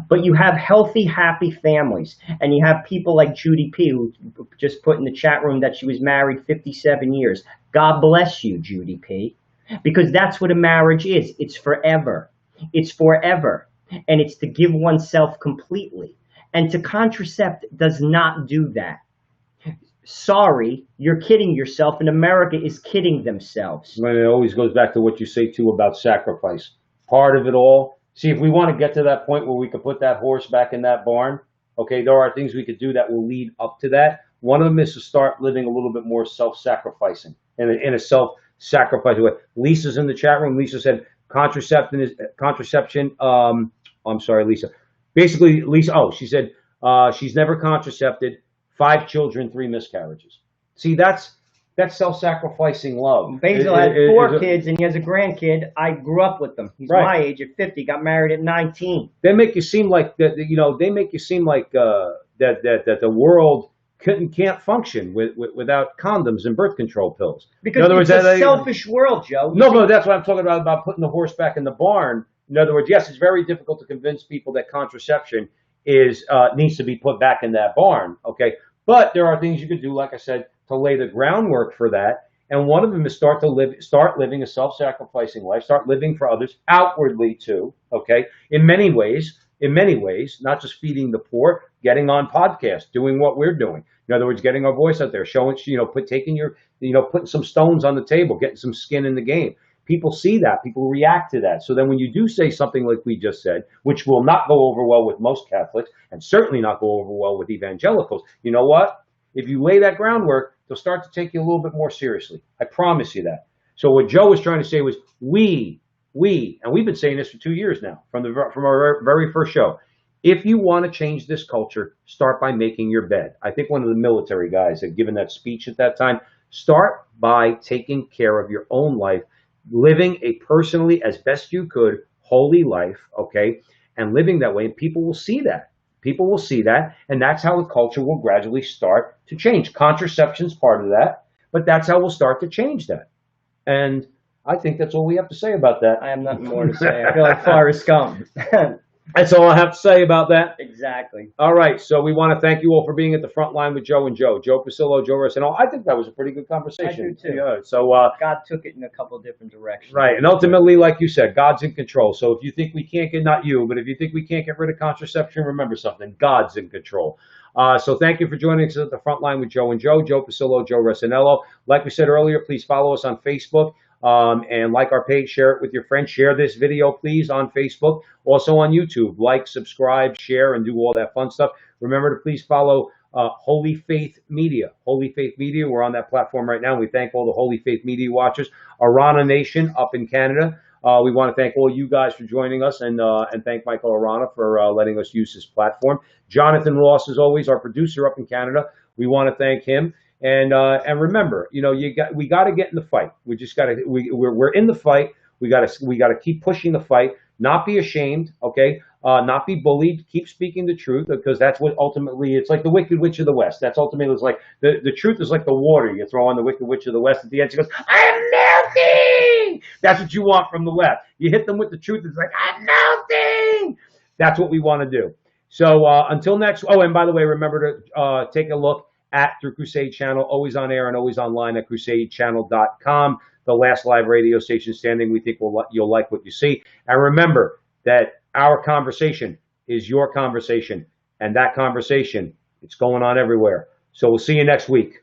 But you have healthy, happy families. And you have people like Judy P., who just put in the chat room that she was married 57 years. God bless you, Judy P., because that's what a marriage is. It's forever. It's forever. And it's to give oneself completely. And to contracept does not do that. Sorry, you're kidding yourself, and America is kidding themselves. And it always goes back to what you say, too, about sacrifice. Part of it all. See, if we want to get to that point where we could put that horse back in that barn, okay, there are things we could do that will lead up to that. One of them is to start living a little bit more self-sacrificing in a self-sacrificing way. Lisa's in the chat room. Lisa said contraception. I'm sorry, Lisa. Basically, Lisa, she said she's never contracepted, 5 children, 3 miscarriages. See, that's self-sacrificing love. Basil had 4 kids, and he has a grandkid. I grew up with them. He's my age at 50. Got married at 19. They make you seem like that. You know, they make you seem like that the world can't function without condoms and birth control pills. Because in other words, it's a selfish world, Joe. No, but that's what I'm talking about putting the horse back in the barn. In other words, yes, it's very difficult to convince people that contraception is needs to be put back in that barn. Okay, but there are things you could do, like I said, to lay the groundwork for that. And one of them is start living a self-sacrificing life, start living for others outwardly too. Okay, in many ways, not just feeding the poor, getting on podcasts, doing what we're doing. In other words, getting our voice out there, showing, putting some stones on the table, getting some skin in the game. People see that, people react to that. So then when you do say something like we just said, which will not go over well with most Catholics, and certainly not go over well with evangelicals, you know what? If you lay that groundwork, they'll start to take you a little bit more seriously. I promise you that. So what Joe was trying to say was we, and we've been saying this for 2 years now, from our very first show. If you want to change this culture, start by making your bed. I think one of the military guys had given that speech at that time. Start by taking care of your own life, living a personally, as best you could, holy life, okay? And living that way, and people will see that. People will see that, and that's how the culture will gradually start to change. Contraception's part of that, but that's how we'll start to change that. And I think that's all we have to say about that. I have nothing more to say. I feel like Forrest Gump. That's all I have to say about that. Exactly. All right. So we want to thank you all for being at the front line with Joe and Joe. Joe Pasillo, Joe Rossino. I think that was a pretty good conversation. I do too. Yeah. So God took it in a couple of different directions. Right. And ultimately, like you said, God's in control. So if you think we can't get, not you, but if you think we can't get rid of contraception, remember something. God's in control. So thank you for joining us at the front line with Joe and Joe Pasillo, Joe Rosinello. Like we said earlier, please follow us on Facebook. And like our page, share it with your friends. Share this video, please, on Facebook. Also on YouTube. Like, subscribe, share, and do all that fun stuff. Remember to please follow Holy Faith Media. Holy Faith Media, we're on that platform right now. We thank all the Holy Faith Media watchers. Arana Nation up in Canada. We want to thank all you guys for joining us, and thank Michael Arana for letting us use this platform. Jonathan Ross, as always, our producer up in Canada. We want to thank him. And remember, we got to get in the fight. We just got to. We're in the fight. We got to keep pushing the fight. Not be ashamed. Okay. Not be bullied. Keep speaking the truth, because that's what ultimately. It's like the Wicked Witch of the West. That's ultimately, it's like the truth is like the water you throw on the Wicked Witch of the West. At the end, she goes, "I'm melting." That's what you want from the left. You hit them with the truth. It's like, "I'm melting." That's what we want to do. So until next. Oh, and by the way, remember to take a look at Through Crusade Channel, always on air and always online at crusadechannel.com, the last live radio station standing. We think you'll like what you see. And remember that our conversation is your conversation, and that conversation, it's going on everywhere. So we'll see you next week.